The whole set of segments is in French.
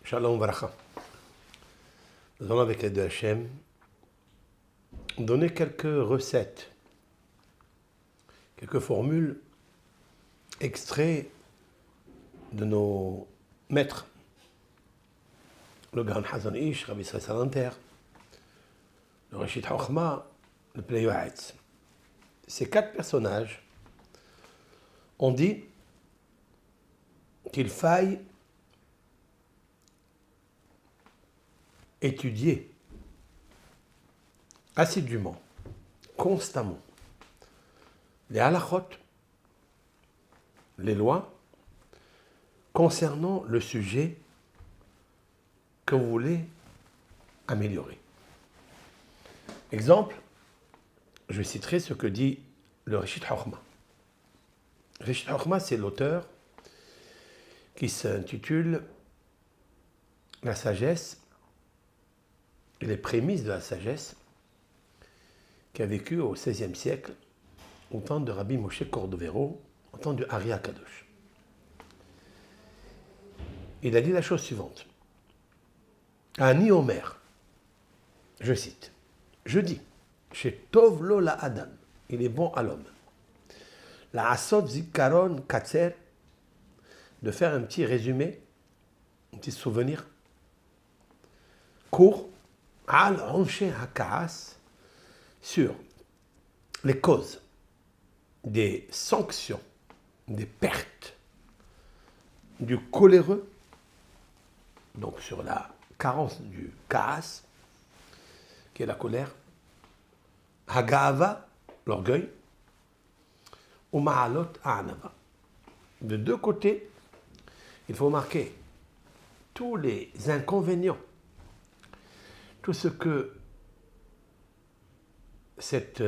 Shalom Varacha. Nous allons avec l'aide de Hachem donner quelques recettes, quelques formules extraits de nos maîtres. Le Gaon Hazon Ish, Rabbi Israël Salanter, le Reshit Chochma, le Plei Yoetz. Ces quatre personnages ont dit qu'il faille étudier assidûment, constamment, les halachot, les lois, concernant le sujet que vous voulez améliorer. Exemple, je citerai ce que dit le Reshit Chochma. Reshit Chochma, c'est l'auteur qui s'intitule La sagesse et les prémices de la sagesse, qui a vécu au XVIe siècle, au temps de Rabbi Moshe Cordovero, au temps de Ari Akadosh. Il a dit la chose suivante. Ani Omer, je cite, je dis, chez Tov Lo La Adam, il est bon à l'homme. La Asot Zikaron Katser, de faire un petit résumé, un petit souvenir court, Al Anshe Hakaas, sur les causes des sanctions, des pertes du coléreux, donc sur la carence du Kaas, qui est la colère, Hagava, l'orgueil, ou Ma'alot A'anava. De deux côtés, il faut marquer tous les inconvénients, tout ce que cette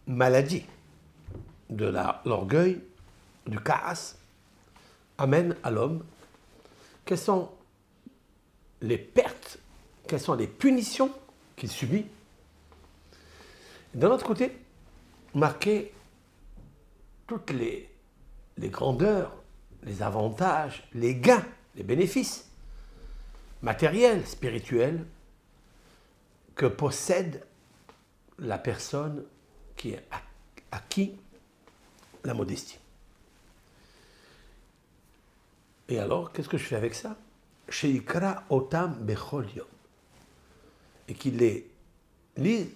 maladie de l'orgueil, du Kaas, amène à l'homme. Quelles sont les pertes, quelles sont les punitions qu'il subit. D'un autre côté, marquer toutes les grandeurs, les avantages, les gains, les bénéfices matériels, spirituels que possède la personne qui est acquis la modestie. Et alors, qu'est-ce que je fais avec ça? Sheikra otam bechol yom. Et qu'il les lise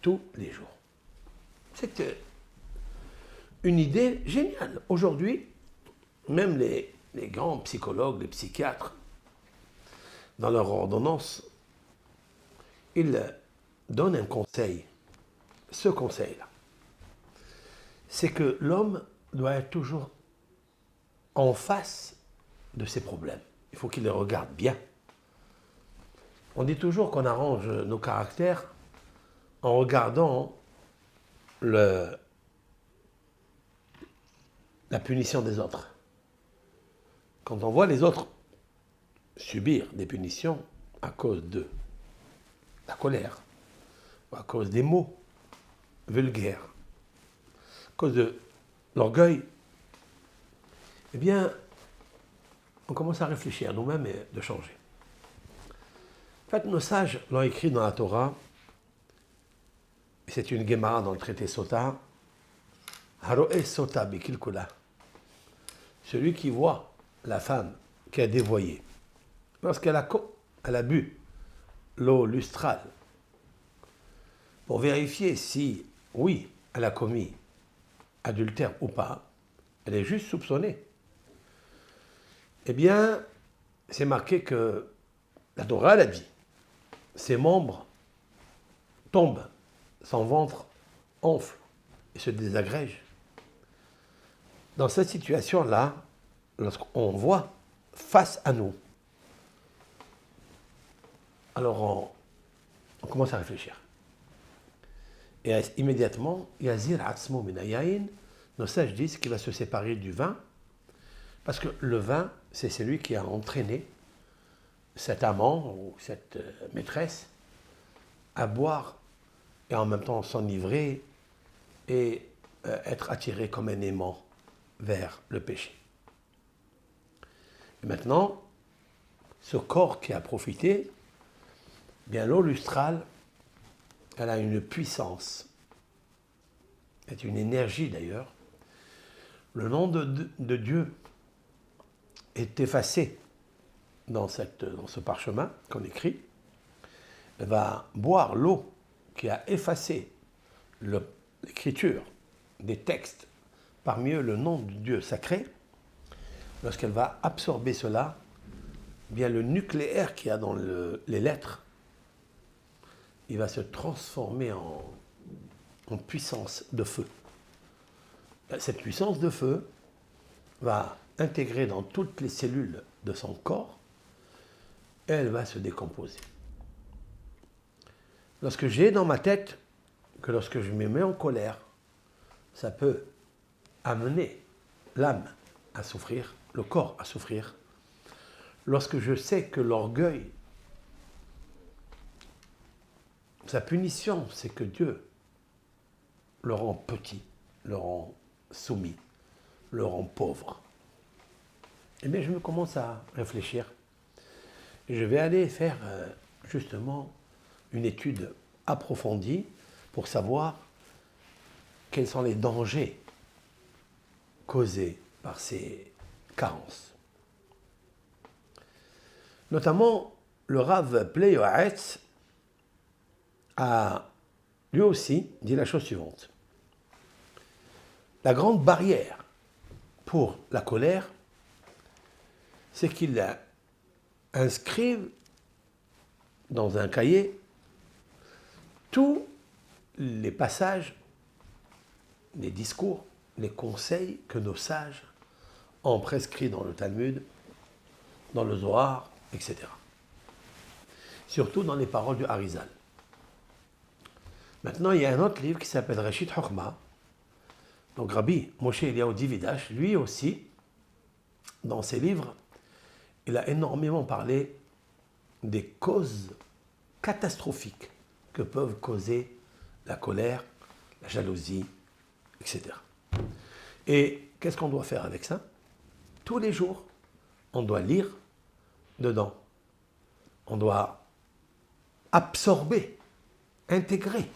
tous les jours. C'est une idée géniale. Aujourd'hui, même les grands psychologues, les psychiatres, dans leur ordonnance, ils donnent un conseil. Ce conseil-là, c'est que l'homme doit être toujours en face de ses problèmes. Il faut qu'il les regarde bien. On dit toujours qu'on arrange nos caractères en regardant la punition des autres. Quand on voit les autres subir des punitions à cause de la colère, ou à cause des mots vulgaires, à cause de l'orgueil, eh bien, on commence à réfléchir à nous-mêmes et de changer. En fait, nos sages l'ont écrit dans la Torah, et c'est une Gemara dans le traité Sota, Haroe Sota Bikilkula, celui qui voit la femme qui a dévoyé, lorsqu'elle a bu l'eau lustrale, pour vérifier si, oui, elle a commis adultère ou pas, elle est juste soupçonnée. Eh bien, c'est marqué que la Torah, elle a dit, ses membres tombent, son ventre enfle et se désagrège. Dans cette situation-là, lorsqu'on voit face à nous, alors on commence à réfléchir. Et immédiatement, Yazir Atzmo Minayain, nos sages disent qu'il va se séparer du vin, parce que le vin, c'est celui qui a entraîné cet amant ou cette maîtresse à boire et en même temps s'enivrer et être attiré comme un aimant vers le péché. Et maintenant, ce corps qui a profité, bien l'eau lustrale, elle a une puissance, c'est une énergie d'ailleurs. Le nom de Dieu est effacé dans ce parchemin qu'on écrit. Elle va boire l'eau qui a effacé l'écriture des textes, parmi eux le nom de Dieu sacré. Lorsqu'elle va absorber cela, bien le nucléaire qu'il y a dans les lettres, il va se transformer en puissance de feu. Cette puissance de feu va intégrer dans toutes les cellules de son corps et elle va se décomposer. Lorsque j'ai dans ma tête que lorsque je me mets en colère, ça peut amener l'âme à souffrir, le corps à souffrir. Lorsque je sais que l'orgueil, sa punition, c'est que Dieu le rend petit, le rend soumis, le rend pauvre. Eh bien, je me commence à réfléchir. Je vais aller faire justement une étude approfondie pour savoir quels sont les dangers causés par ces carences. Notamment, le Rav Pleyoaetz a lui aussi dit la chose suivante. La grande barrière pour la colère, c'est qu'il inscrive dans un cahier tous les passages, les discours, les conseils que nos sages ont prescrits dans le Talmud, dans le Zohar, etc. Surtout dans les paroles du Harizal. Maintenant, il y a un autre livre qui s'appelle Reshit Chochma. Donc Rabbi Moshe Eliyahu Dividash, lui aussi, dans ses livres, il a énormément parlé des causes catastrophiques que peuvent causer la colère, la jalousie, etc. Et qu'est-ce qu'on doit faire avec ça? Tous les jours, on doit lire dedans. On doit absorber, intégrer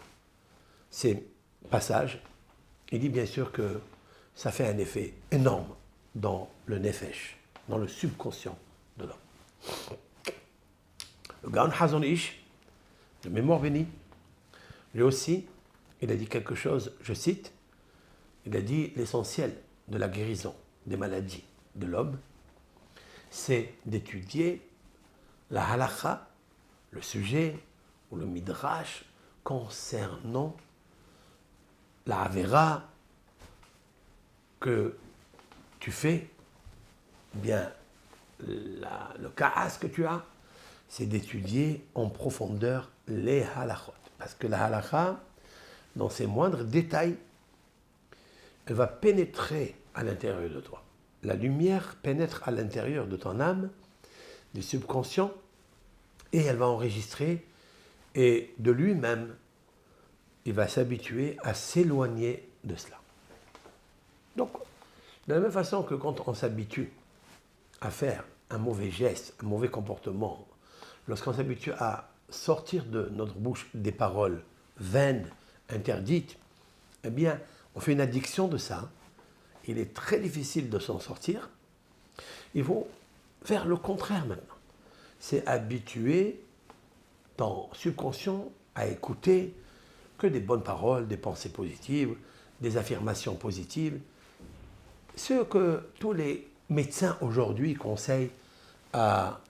ces passages. Il dit bien sûr que ça fait un effet énorme dans le nefesh, dans le subconscient de l'homme. Le Gaon Hazon Ish, de mémoire bénie, lui aussi, il a dit quelque chose, je cite, il a dit l'essentiel de la guérison des maladies de l'homme, c'est d'étudier la halakha, le sujet ou le midrash concernant la avera que tu fais, bien le kaas que tu as, c'est d'étudier en profondeur les halachot. Parce que la halakha, dans ses moindres détails, elle va pénétrer à l'intérieur de toi. La lumière pénètre à l'intérieur de ton âme, du subconscient, et elle va enregistrer, et de lui-même, il va s'habituer à s'éloigner de cela. Donc, de la même façon que quand on s'habitue à faire un mauvais geste, un mauvais comportement, lorsqu'on s'habitue à sortir de notre bouche des paroles vaines, interdites, eh bien, on fait une addiction de ça. Il est très difficile de s'en sortir. Il faut faire le contraire maintenant. C'est habituer ton subconscient à écouter que des bonnes paroles, des pensées positives, des affirmations positives. Ce que tous les médecins aujourd'hui conseillent à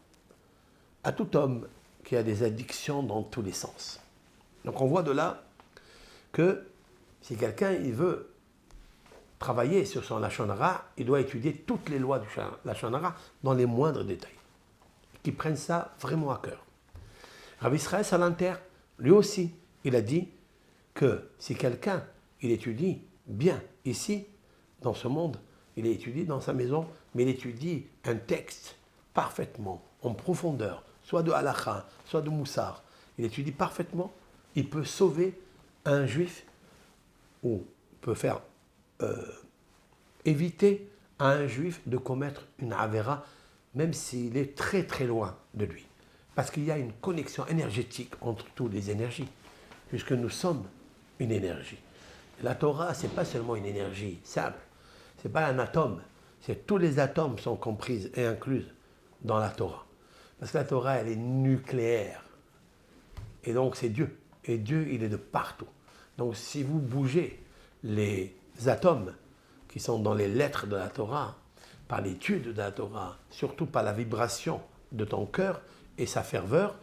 tout homme qui a des addictions dans tous les sens. Donc on voit de là que si quelqu'un il veut travailler sur son Lachon Hara, il doit étudier toutes les lois du Lachon Hara dans les moindres détails. Qu'ils prennent ça vraiment à cœur. Rav Israël Salanter, lui aussi, il a dit que si quelqu'un, il étudie bien ici, dans ce monde, il étudie dans sa maison, mais il étudie un texte parfaitement, en profondeur, soit de halakha, soit de moussar, il étudie parfaitement, il peut sauver un juif ou peut faire éviter à un juif de commettre une avera même s'il est très très loin de lui. Parce qu'il y a une connexion énergétique entre toutes les énergies, puisque nous sommes une énergie. La Torah, ce n'est pas seulement une énergie simple, ce n'est pas un atome, c'est tous les atomes sont compris et inclus dans la Torah. Parce que la Torah, elle est nucléaire. Et donc c'est Dieu. Et Dieu, il est de partout. Donc si vous bougez les atomes qui sont dans les lettres de la Torah, par l'étude de la Torah, surtout par la vibration de ton cœur et sa ferveur,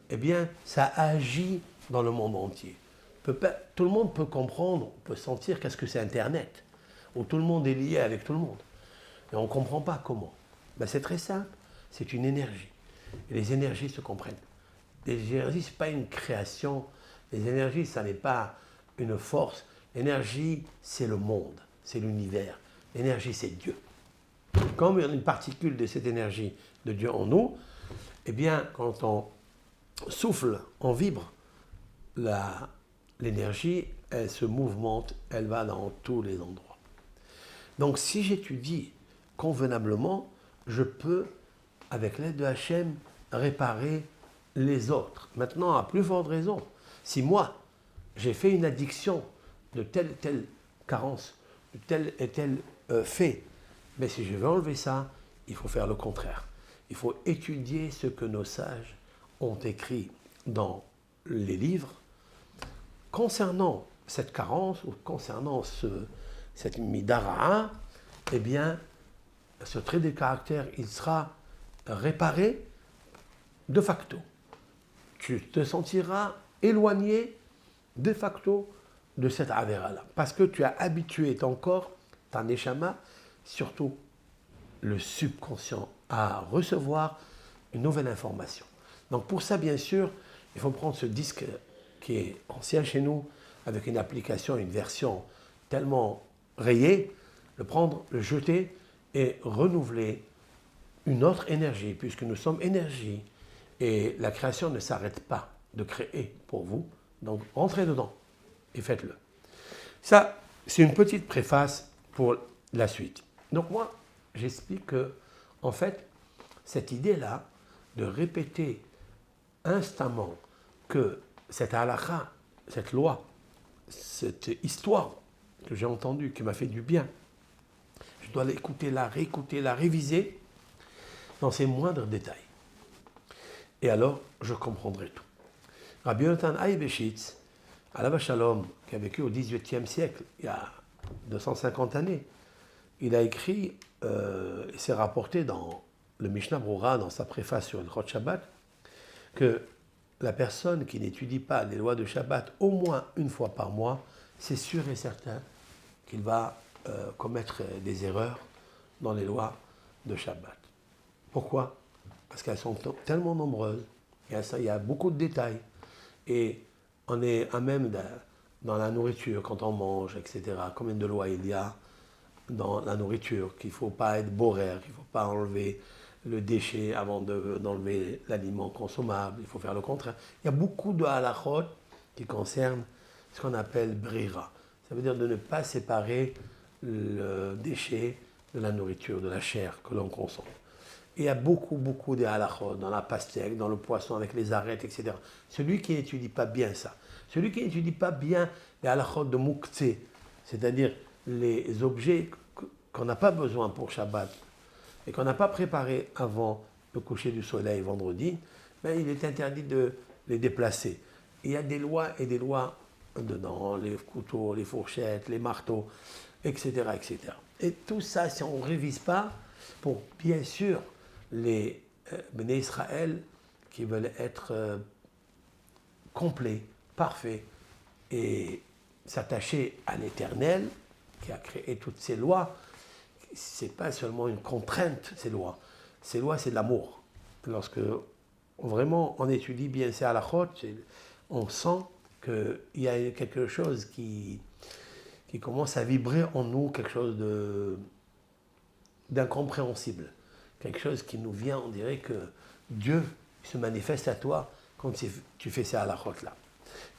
eh bien, ça agit dans le monde entier. Tout le monde peut comprendre, peut sentir qu'est-ce que c'est Internet, où tout le monde est lié avec tout le monde. Et on ne comprend pas comment. Ben, c'est très simple, c'est une énergie. Et les énergies se comprennent. Les énergies, ce n'est pas une création. Les énergies, ça n'est pas une force. L'énergie, c'est le monde, c'est l'univers. L'énergie, c'est Dieu. Comme il y a une particule de cette énergie de Dieu en nous, eh bien, quand on souffle, on vibre, l'énergie, elle se mouvemente, elle va dans tous les endroits. Donc, si j'étudie convenablement, je peux, avec l'aide de Hachem, réparer les autres. Maintenant, à plus forte raison, si moi, j'ai fait une addiction de telle et telle carence, de tel et tel fait, mais si je veux enlever ça, il faut faire le contraire. Il faut étudier ce que nos sages ont écrit dans les livres concernant cette carence ou concernant cette midara. Eh bien, ce trait de caractère, il sera réparé de facto. Tu te sentiras éloigné de facto de cette avéra-là, parce que tu as habitué ton corps, ta neshama, surtout le subconscient, à recevoir une nouvelle information. Donc pour ça, bien sûr, il faut prendre ce disque qui est ancien chez nous, avec une application, une version tellement rayée, le prendre, le jeter et renouveler une autre énergie, puisque nous sommes énergie. Et la création ne s'arrête pas de créer pour vous. Donc rentrez dedans et faites-le. Ça, c'est une petite préface pour la suite. Donc moi, j'explique que, en fait, cette idée-là de répéter instamment que cette halakha, cette loi, cette histoire que j'ai entendue, qui m'a fait du bien, je dois l'écouter, la réécouter, la réviser dans ses moindres détails. Et alors, je comprendrai tout. Rabbi Yonatan Aïbeshitz, Alav Shalom, qui a vécu au XVIIIe siècle, il y a 250 années, il a écrit, et c'est rapporté dans le Mishnah Brura, dans sa préface sur le Chot Shabbat, que la personne qui n'étudie pas les lois de Shabbat au moins une fois par mois, c'est sûr et certain qu'il va commettre des erreurs dans les lois de Shabbat. Pourquoi ? Parce qu'elles sont tellement nombreuses, il y a beaucoup de détails, et on est à même dans la nourriture, quand on mange, etc. Combien de lois il y a dans la nourriture, qu'il ne faut pas être boraire, qu'il ne faut pas enlever le déchet avant d'enlever l'aliment consommable, il faut faire le contraire. Il y a beaucoup de halachot qui concernent ce qu'on appelle brira. Ça veut dire de ne pas séparer le déchet de la nourriture, de la chair que l'on consomme. Et il y a beaucoup de halachot dans la pastèque, dans le poisson avec les arêtes, etc. Celui qui n'étudie pas bien ça, celui qui n'étudie pas bien les halachot de Mouktsé, c'est-à-dire les objets qu'on n'a pas besoin pour Shabbat et qu'on n'a pas préparés avant le coucher du soleil vendredi, ben, il est interdit de les déplacer. Il y a des lois et des lois dedans, les couteaux, les fourchettes, les marteaux, etc., etc. Et tout ça, si on ne révise pas, pour bien sûr les Béné Israël qui veulent être complets, parfaits et s'attacher à l'Éternel qui a créé toutes ces lois, ce n'est pas seulement une contrainte, ces lois. Ces lois, c'est de l'amour. Lorsque vraiment on étudie bien ces halachot, on sent qu'il y a quelque chose qui commence à vibrer en nous, quelque chose d'incompréhensible. Quelque chose qui nous vient, on dirait que Dieu se manifeste à toi quand tu fais ces halachot-là.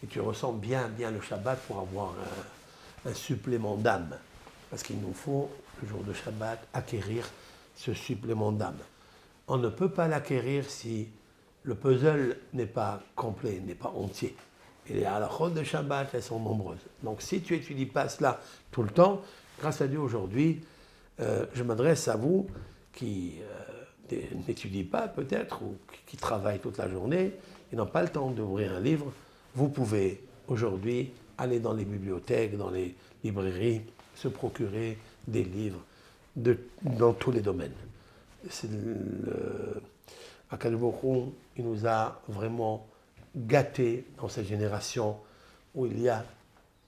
Et tu ressens bien le Shabbat pour avoir un supplément d'âme. Parce qu'il nous faut, le jour de Shabbat, acquérir ce supplément d'âme. on ne peut pas l'acquérir si le puzzle n'est pas complet, n'est pas entier. Et les halachot de Shabbat, elles sont nombreuses. Donc si tu n'étudies pas cela tout le temps, grâce à Dieu aujourd'hui, je m'adresse à vous qui n'étudient pas peut-être ou qui travaillent toute la journée et n'ont pas le temps d'ouvrir un livre. Vous pouvez aujourd'hui aller dans les bibliothèques, dans les librairies, se procurer des livres dans tous les domaines. Akadosh Baruch Hu, il nous a vraiment gâtés dans cette génération où il y a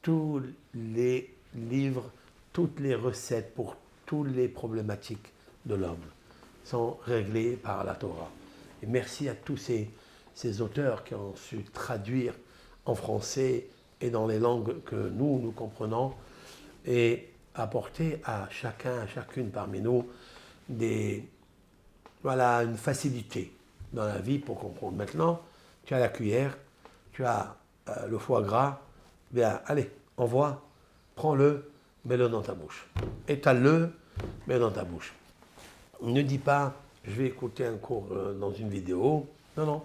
tous les livres, toutes les recettes pour toutes les problématiques de l'homme sont réglées par la Torah. Et merci à tous ces auteurs qui ont su traduire en français et dans les langues que nous comprenons et apporter à chacun, à chacune parmi nous une facilité dans la vie pour comprendre. Maintenant, tu as la cuillère, tu as le foie gras, bien allez, envoie, prends-le, mets-le dans ta bouche. Étale-le, mets-le dans ta bouche. Ne dis pas, je vais écouter un cours dans une vidéo. Non, non,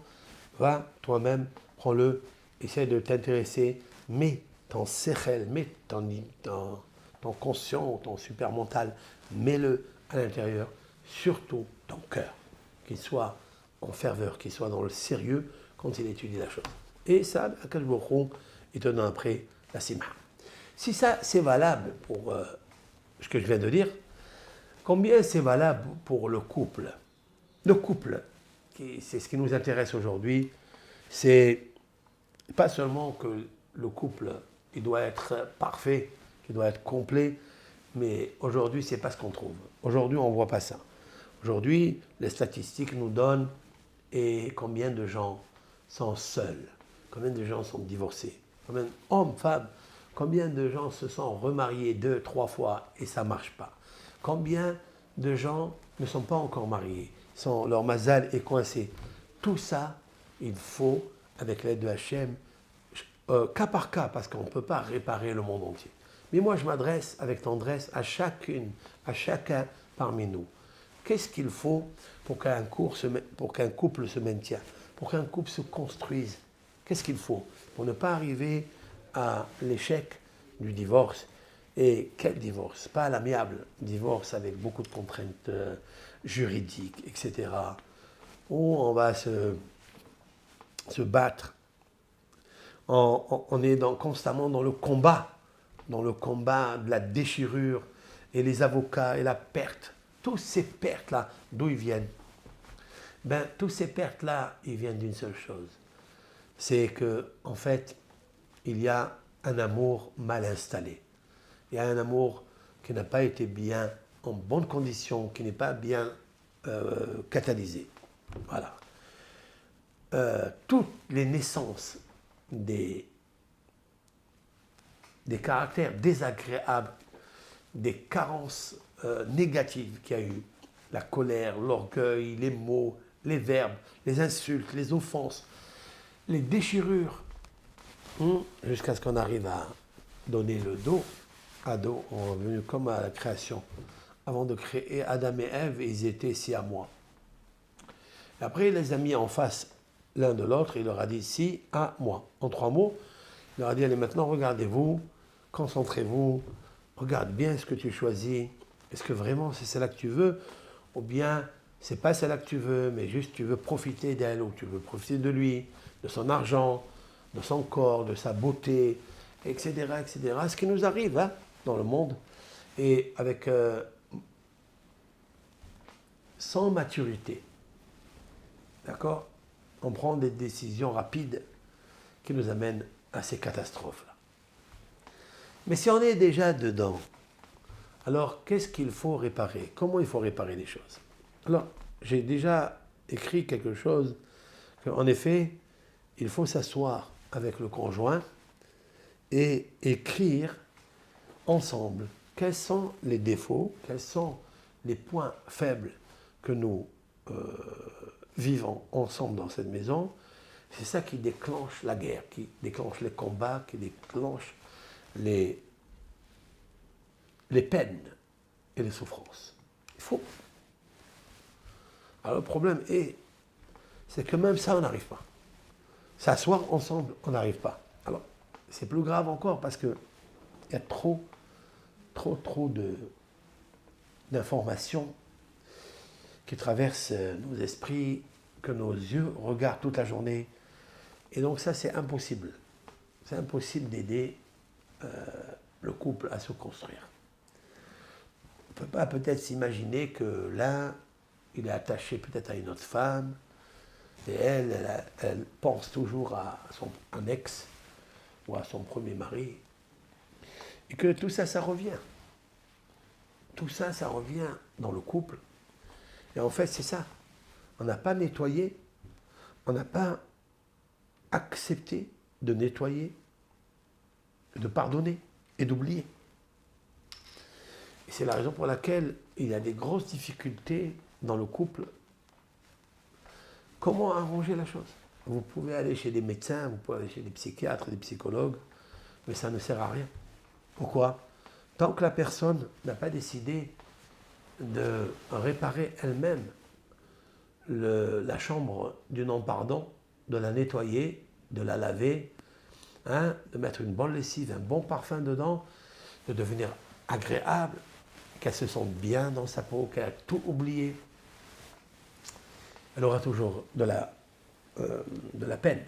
va toi-même, prends-le, essaie de t'intéresser, mets ton sechel, mets ton conscient, ton super mental, mets-le à l'intérieur, surtout ton cœur, qu'il soit en ferveur, qu'il soit dans le sérieux quand il étudie la chose. Et ça, Akadosh Baruch Hu, il te donne après la simha. Si ça, c'est valable pour ce que je viens de dire, combien c'est valable pour le couple? Le couple, c'est ce qui nous intéresse aujourd'hui, c'est pas seulement que le couple, il doit être parfait, il doit être complet, mais aujourd'hui, c'est pas ce qu'on trouve. Aujourd'hui, on voit pas ça. Aujourd'hui, les statistiques nous donnent et combien de gens sont seuls, combien de gens sont divorcés, combien hommes, femmes, combien de gens se sont remariés 2, 3 fois et ça ne marche pas. Combien de gens ne sont pas encore mariés, leur mazal est coincé. Tout ça, il faut, avec l'aide de Hachem, cas par cas, parce qu'on ne peut pas réparer le monde entier. Mais moi, je m'adresse avec tendresse à chacune, à chacun parmi nous. Qu'est-ce qu'il faut pour qu'un couple se maintienne, pour qu'un couple se construise? Qu'est-ce qu'il faut pour ne pas arriver à l'échec du divorce? Et quel divorce? Pas l'amiable, divorce avec beaucoup de contraintes juridiques, etc. Où on va se battre. On est constamment dans le combat de la déchirure et les avocats et la perte. Toutes ces pertes-là, d'où ils viennent? Toutes ces pertes-là, ils viennent d'une seule chose. C'est que, en fait, il y a un amour mal installé. Il y a un amour qui n'a pas été bien, en bonne condition, qui n'est pas bien catalysé. Voilà. Toutes les naissances des caractères désagréables, des carences négatives qu'il y a eu, la colère, l'orgueil, les mots, les verbes, les insultes, les offenses, les déchirures, jusqu'à ce qu'on arrive à donner le dos à dos, on est venu comme à la création. Avant de créer Adam et Ève, ils étaient si à moi. Et après, il les a mis en face l'un de l'autre, il leur a dit si à moi. En 3 mots, il leur a dit allez maintenant regardez-vous, concentrez-vous, regarde bien ce que tu choisis. Est-ce que vraiment c'est celle-là que tu veux? Ou bien c'est pas celle-là que tu veux, mais juste tu veux profiter d'elle, ou tu veux profiter de lui, de son argent, de son corps, de sa beauté, etc. etc. Ce qui nous arrive dans le monde, et avec sans maturité. D'accord? On prend des décisions rapides qui nous amènent à ces catastrophes-là. Mais si on est déjà dedans, alors qu'est-ce qu'il faut réparer? Comment il faut réparer les choses? Alors, j'ai déjà écrit quelque chose qu'en effet, il faut s'asseoir avec le conjoint et écrire ensemble quels sont les défauts, quels sont les points faibles que nous vivons ensemble dans cette maison. C'est ça qui déclenche la guerre, qui déclenche les combats, qui déclenche les peines et les souffrances. Il faut. Alors le problème c'est que même ça, on n'arrive pas. S'asseoir ensemble, on n'arrive pas. Alors, c'est plus grave encore parce qu'il y a trop d'informations qui traversent nos esprits, que nos yeux regardent toute la journée. Et donc ça, c'est impossible. C'est impossible d'aider le couple à se construire. On ne peut pas peut-être s'imaginer que l'un, il est attaché peut-être à une autre femme, et elle pense toujours à un ex ou à son premier mari, et que tout ça, ça revient. Tout ça, ça revient dans le couple. Et en fait, c'est ça. On n'a pas nettoyé, on n'a pas accepté de nettoyer, de pardonner et d'oublier. Et c'est la raison pour laquelle il y a des grosses difficultés dans le couple. Comment arranger la chose? Vous pouvez aller chez des médecins, vous pouvez aller chez des psychiatres, des psychologues, mais ça ne sert à rien. Pourquoi? Tant que la personne n'a pas décidé de réparer elle-même la chambre du non-pardon, de la nettoyer, de la laver, de mettre une bonne lessive, un bon parfum dedans, de devenir agréable, qu'elle se sente bien dans sa peau, qu'elle a tout oublié, elle aura toujours de la peine.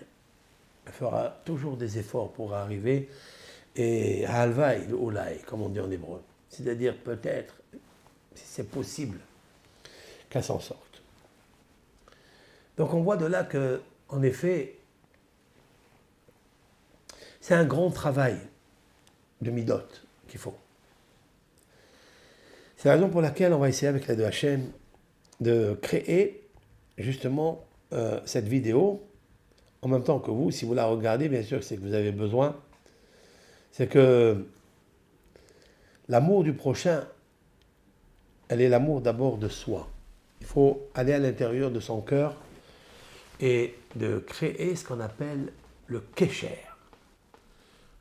Elle fera toujours des efforts pour arriver et halvaï, le olay, comme on dit en hébreu. C'est-à-dire peut-être, si c'est possible, qu'elle s'en sorte. Donc on voit de là que, en effet, c'est un grand travail de midot qu'il faut. C'est la raison pour laquelle on va essayer avec l'aide de Hachem de créer justement cette vidéo en même temps que vous. Si vous la regardez, bien sûr, c'est que vous avez besoin. C'est que l'amour du prochain, elle est l'amour d'abord de soi. Il faut aller à l'intérieur de son cœur et de créer ce qu'on appelle le kécher.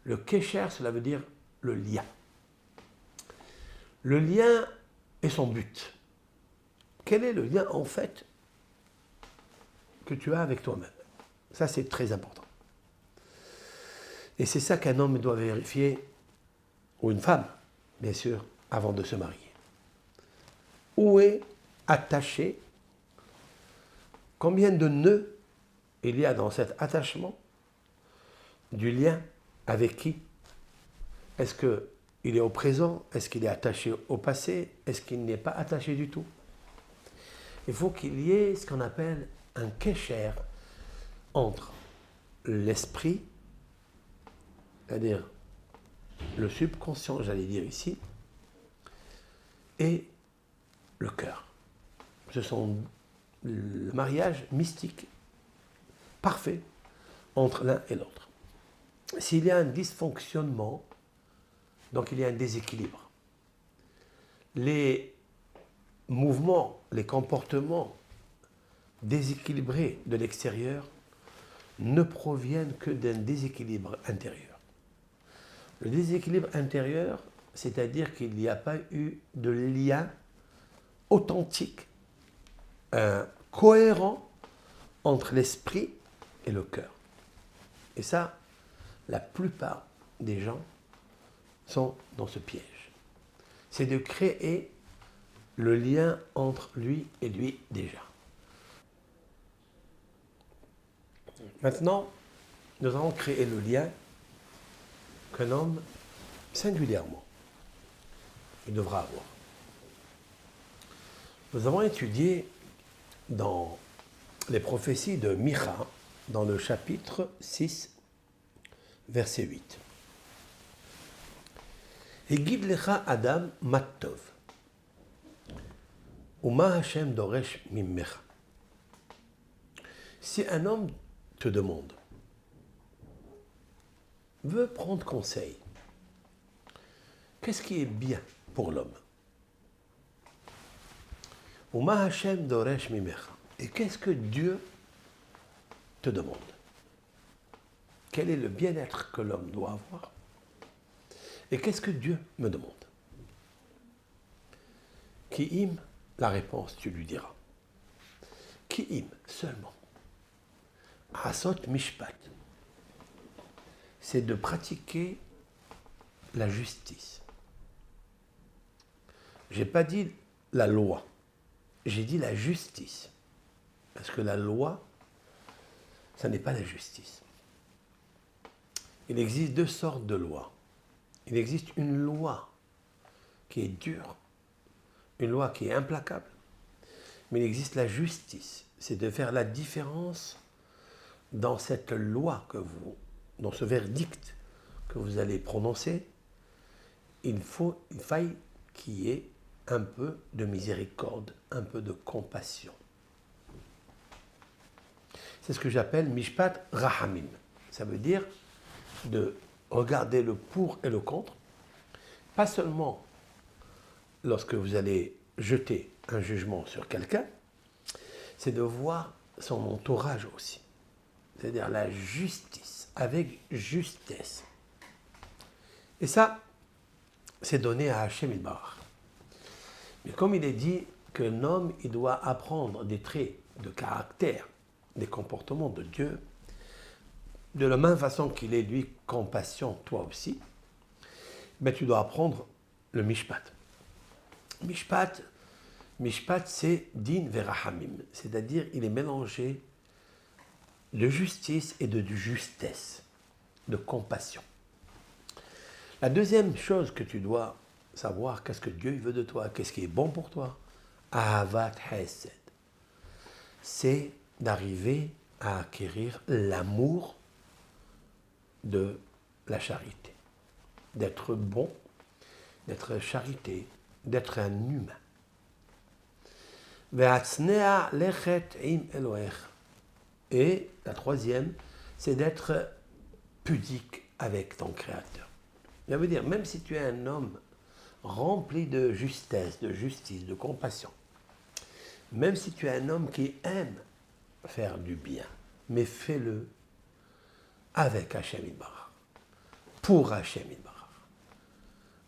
Le kécher, cela veut dire le lien. Le lien est son but. Quel est le lien en fait que tu as avec toi-même? Ça, c'est très important. Et c'est ça qu'un homme doit vérifier, ou une femme, bien sûr, avant de se marier. Où est attaché, combien de nœuds il y a dans cet attachement du lien avec qui? Est-ce qu'il est au présent? Est-ce qu'il est attaché au passé? Est-ce qu'il n'est pas attaché du tout? Il faut qu'il y ait ce qu'on appelle un kécher entre l'esprit, c'est-à-dire le subconscient, j'allais dire ici, et le cœur. Ce sont le mariage mystique, parfait, entre l'un et l'autre. S'il y a un dysfonctionnement, donc il y a un déséquilibre. Les mouvements, les comportements déséquilibrés de l'extérieur ne proviennent que d'un déséquilibre intérieur. Le déséquilibre intérieur, c'est-à-dire qu'il n'y a pas eu de lien authentique, cohérent entre l'esprit et le cœur. Et ça, la plupart des gens sont dans ce piège. C'est de créer le lien entre lui et lui déjà. Maintenant, nous allons créer le lien qu'un homme, singulièrement, il devra avoir. Nous avons étudié dans les prophéties de Micha, dans le chapitre 6, verset 8. Higid lecha Adam mattov, uma Hashem doresh mimmecha. Si un homme te demande, veut prendre conseil, qu'est-ce qui est bien pour l'homme? Uma Hashem doresh mimmecha. Et qu'est-ce que Dieu te demande? Quel est le bien-être que l'homme doit avoir? Et qu'est-ce que Dieu me demande? Ki'im, la réponse, tu lui diras. ki'im, seulement. Asot mishpat, c'est de pratiquer la justice. Je n'ai pas dit la loi, j'ai dit la justice. Parce que la loi, ça n'est pas la justice. Il existe deux sortes de lois. Il existe une loi qui est dure, une loi qui est implacable. Mais il existe la justice, c'est de faire la différence dans cette loi dans ce verdict que vous allez prononcer. Il faille qu'il y ait un peu de miséricorde, un peu de compassion. C'est ce que j'appelle mishpat rahamim. Ça veut dire de regarder le pour et le contre, pas seulement lorsque vous allez jeter un jugement sur quelqu'un, c'est de voir son entourage aussi. C'est-à-dire la justice, avec justesse. Et ça, c'est donné à Hachem Yitbarach. Mais comme il est dit qu'un homme, il doit apprendre des traits de caractère, des comportements de Dieu, de la même façon qu'il est, lui, compassion, toi aussi, ben, tu dois apprendre le mishpat. Mishpat, c'est din verahamim, c'est-à-dire il est mélangé de justice et de justesse, de compassion. La deuxième chose que tu dois savoir, qu'est-ce que Dieu veut de toi, qu'est-ce qui est bon pour toi, ahavat hesed, c'est d'arriver à acquérir l'amour de la charité, d'être bon, d'être charité, d'être un humain. Et la troisième, c'est d'être pudique avec ton Créateur. Ça veut dire, même si tu es un homme rempli de justesse, de justice, de compassion, même si tu es un homme qui aime faire du bien, mais fais-le avec Hachem Yitbarach, pour Hachem Yitbarach.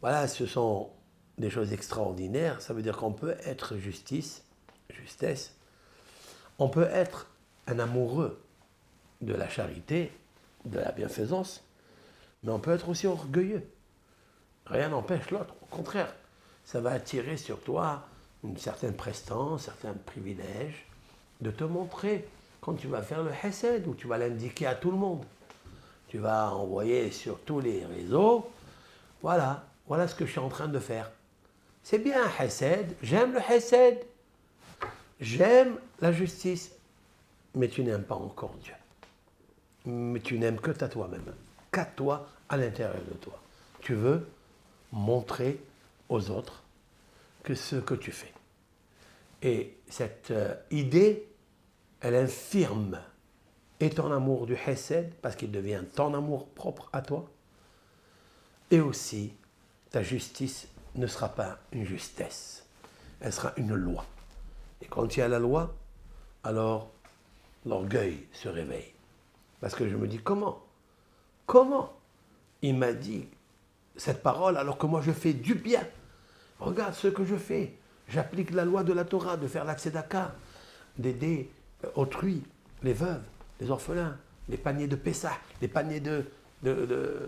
Voilà, ce sont des choses extraordinaires. Ça veut dire qu'on peut être justesse, on peut être un amoureux de la charité, de la bienfaisance, mais on peut être aussi orgueilleux. Rien n'empêche l'autre, au contraire. Ça va attirer sur toi une certaine prestance, certains privilèges, de te montrer quand tu vas faire le hesed, ou tu vas l'indiquer à tout le monde. Tu vas envoyer sur tous les réseaux, voilà ce que je suis en train de faire. C'est bien un hesed, j'aime le hesed, j'aime la justice, mais tu n'aimes pas encore Dieu. Mais tu n'aimes que toi-même, qu'à toi, à l'intérieur de toi. Tu veux montrer aux autres que ce que tu fais. Et cette idée, elle infirme et ton amour du hesed, parce qu'il devient ton amour propre à toi, et aussi ta justice ne sera pas une justesse, elle sera une loi. Et quand il y a la loi, alors l'orgueil se réveille. Parce que je me dis, comment il m'a dit cette parole alors que moi je fais du bien? Regarde ce que je fais. J'applique la loi de la Torah, de faire la tzedaka, d'aider autrui, les veuves, les orphelins, les paniers de Pessah, les paniers de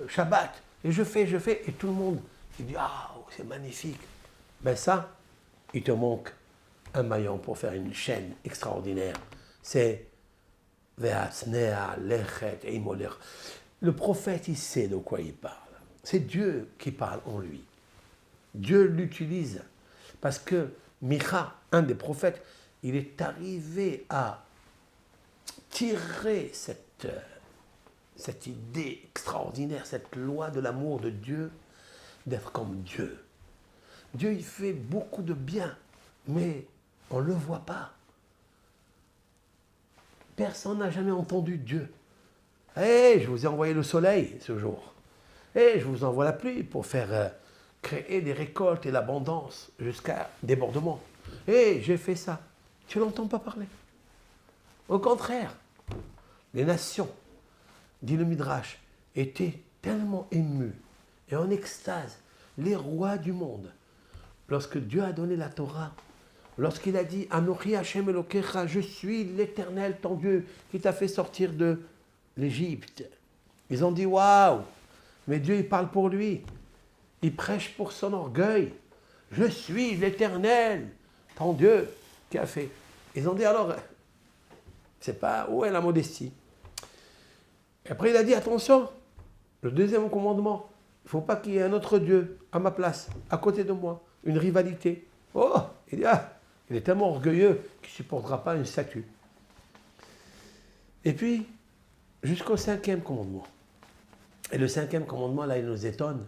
Shabbat. Et je fais, et tout le monde, il dit, ah, c'est magnifique. Ben ça, il te manque un maillon pour faire une chaîne extraordinaire. C'est le prophète, il sait de quoi il parle. C'est Dieu qui parle en lui. Dieu l'utilise. Parce que Micha, un des prophètes, il est arrivé à tirer cette idée extraordinaire, cette loi de l'amour de Dieu, d'être comme Dieu. Dieu, il fait beaucoup de bien, mais on ne le voit pas. Personne n'a jamais entendu Dieu. Je vous ai envoyé le soleil ce jour. Je vous envoie la pluie pour faire créer des récoltes et l'abondance jusqu'à débordement. J'ai fait ça. Tu ne l'entends pas parler. Au contraire, les nations, dit le Midrash, étaient tellement émues et en extase, les rois du monde, lorsque Dieu a donné la Torah lorsqu'il a dit Anochi Hashem Elokecha, je suis l'Éternel, ton Dieu, qui t'a fait sortir de l'Égypte. Ils ont dit waouh, mais Dieu il parle pour lui, il prêche pour son orgueil. Je suis l'Éternel, ton Dieu, qui a fait. Ils ont dit alors, c'est pas où est la modestie. Et après il a dit attention, le deuxième commandement, il ne faut pas qu'il y ait un autre Dieu à ma place, à côté de moi, une rivalité. Oh, il dit il est tellement orgueilleux qu'il ne supportera pas une statue. Et puis, jusqu'au cinquième commandement. Et le cinquième commandement, là, il nous étonne.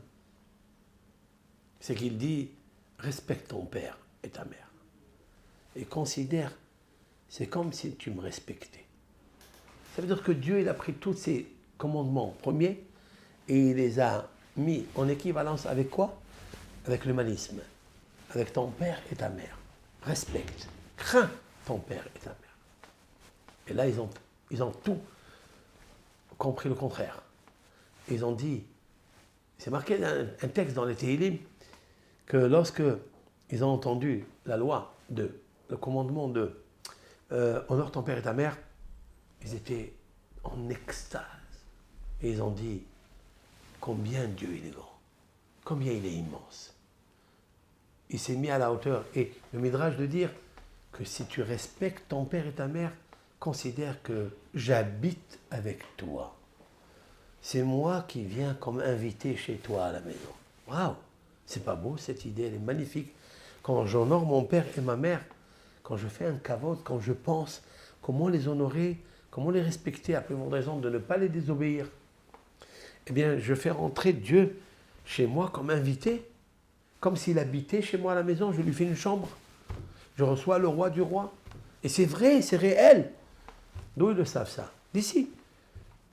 C'est qu'il dit, respecte ton père et ta mère. Et considère, c'est comme si tu me respectais. Ça veut dire que Dieu, il a pris tous ces commandements premiers et il les a mis en équivalence avec quoi? Avec l'humanisme. Avec ton père et ta mère. Respecte, crains ton père et ta mère. Et là, ils ont tout compris le contraire. Ils ont dit, c'est marqué dans un texte dans les Tehillim, que lorsque ils ont entendu la loi, le commandement de honore ton père et ta mère, ils étaient en extase. Et ils ont dit, combien Dieu il est grand, combien il est immense. Il s'est mis à la hauteur. Et le Midrash de dire que si tu respectes ton père et ta mère, considère que j'habite avec toi. C'est moi qui viens comme invité chez toi à la maison. Waouh! C'est pas beau cette idée, elle est magnifique. Quand j'honore mon père et ma mère, quand je fais un kavod, quand je pense comment les honorer, comment les respecter, à plus grande raison de ne pas les désobéir, eh bien, je fais rentrer Dieu chez moi comme invité, comme s'il habitait chez moi à la maison, je lui fais une chambre. Je reçois le roi du roi. Et c'est vrai, c'est réel. D'où ils le savent ça? D'ici.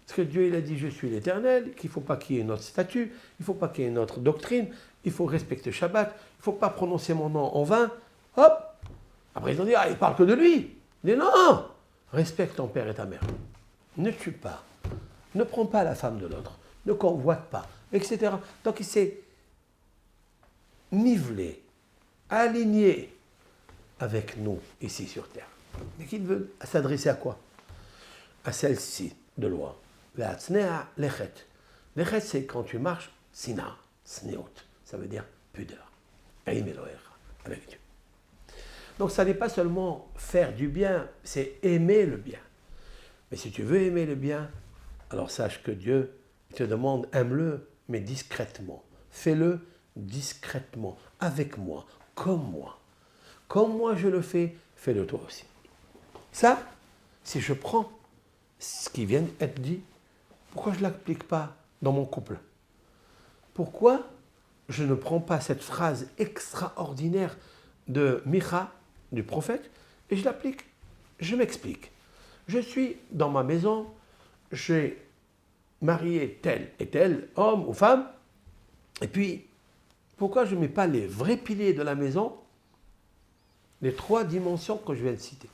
Parce que Dieu, il a dit, je suis l'Éternel, qu'il ne faut pas qu'il y ait une autre statut, il ne faut pas qu'il y ait une autre doctrine, il faut respecter Shabbat, il ne faut pas prononcer mon nom en vain. Hop! Après, ils ont dit, il parle que de lui. Il dit, non! Respecte ton père et ta mère. Ne tue pas. Ne prends pas la femme de l'autre. Ne convoite pas, etc. Donc, il s'est nivelé, aligné avec nous, ici sur Terre. Mais qu'il veut s'adresser à quoi? À celle-ci de loi. La tznéa lechet. Lechet, c'est quand tu marches, sina, sneot. Ça veut dire pudeur. Aïm Elohecha, avec Dieu. Donc ça n'est pas seulement faire du bien, c'est aimer le bien. Mais si tu veux aimer le bien, alors sache que Dieu te demande, aime-le, mais discrètement. Fais-le discrètement, avec moi, comme moi. Comme moi je le fais, fais-le toi aussi. Ça, si je prends ce qui vient d'être dit, pourquoi je ne l'applique pas dans mon couple? Pourquoi je ne prends pas cette phrase extraordinaire de Micha, du prophète, et je l'applique? Je m'explique. Je suis dans ma maison, j'ai marié tel et tel, homme ou femme, et puis, pourquoi je ne mets pas les vrais piliers de la maison, les trois dimensions que je viens de citer?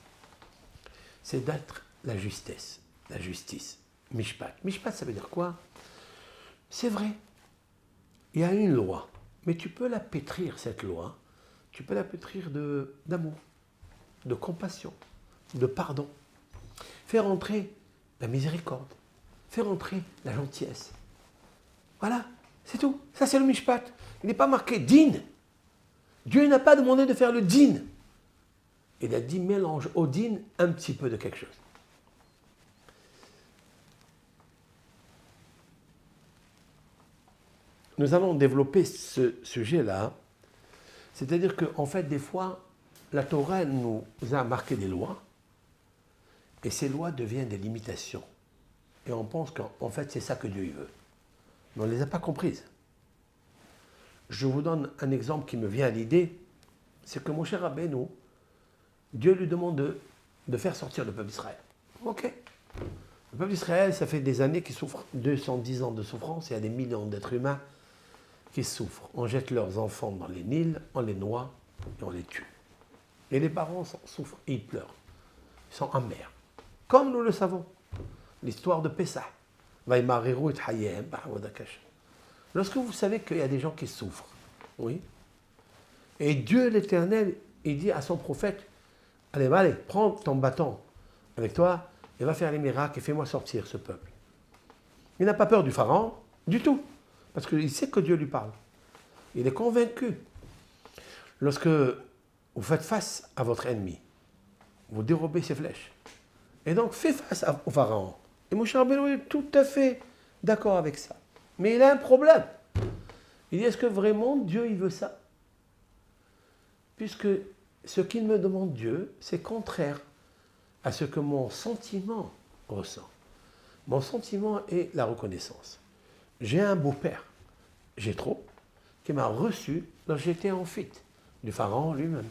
C'est d'être la justesse, la justice. Mishpat. Mishpat, ça veut dire quoi? C'est vrai, il y a une loi, mais tu peux la pétrir, cette loi. Tu peux la pétrir d'amour, de compassion, de pardon. Faire entrer la miséricorde, faire entrer la gentillesse. Voilà, c'est tout. Ça, c'est le mishpat. Il n'est pas marqué din. Dieu n'a pas demandé de faire le din. Il a dit mélange au din un petit peu de quelque chose. Nous allons développer ce sujet-là. C'est-à-dire qu'en fait, des fois, la Torah nous a marqué des lois, et ces lois deviennent des limitations. Et on pense qu'en fait, c'est ça que Dieu veut. Mais on ne les a pas comprises. Je vous donne un exemple qui me vient à l'idée, c'est que mon cher Rabbeinu, Dieu lui demande de faire sortir le peuple d'Israël. Ok. Le peuple d'Israël, ça fait des années qu'il souffre, 210 ans de souffrance, il y a des millions d'êtres humains qui souffrent. On jette leurs enfants dans les Nils, on les noie et on les tue. Et les parents souffrent et ils pleurent. Ils sont amers. Comme nous le savons. L'histoire de Pessah. Lorsque vous savez qu'il y a des gens qui souffrent, oui, et Dieu l'Éternel, il dit à son prophète, allez, prends ton bâton avec toi et va faire les miracles et fais-moi sortir ce peuple. Il n'a pas peur du pharaon, du tout, parce qu'il sait que Dieu lui parle. Il est convaincu. Lorsque vous faites face à votre ennemi, vous dérobez ses flèches. Et donc, fais face au pharaon. Et Moshe Rabbeinu est tout à fait d'accord avec ça. Mais il a un problème. Il dit, est-ce que vraiment Dieu, il veut ça? Puisque ce qu'il me demande Dieu, c'est contraire à ce que mon sentiment ressent. Mon sentiment est la reconnaissance. J'ai un beau-père, Jéthro, qui m'a reçu lorsque j'étais en fuite du pharaon lui-même.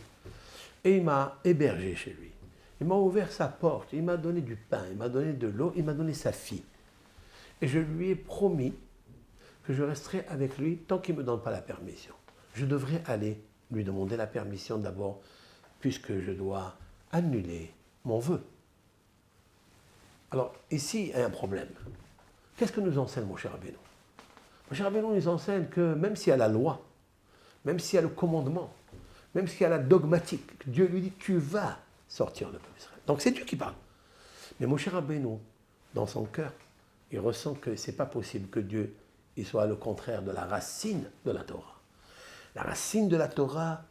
Et il m'a hébergé chez lui. Il m'a ouvert sa porte, il m'a donné du pain, il m'a donné de l'eau, il m'a donné sa fille. Et je lui ai promis que je resterai avec lui tant qu'il ne me donne pas la permission. Je devrais aller lui demander la permission d'abord, puisque je dois annuler mon vœu. Alors, ici, il y a un problème. Qu'est-ce que nous enseigne Moshe Rabbeinu? Moshe Rabbeinu nous enseigne que même s'il y a la loi, même s'il y a le commandement, même s'il y a la dogmatique, Dieu lui dit, tu vas sortir le peuple d'Israël. Donc c'est Dieu qui parle. Mais Moshe Rabbeinu, dans son cœur, il ressent que ce n'est pas possible que Dieu il soit le contraire de la racine de la Torah. La racine de la Torah,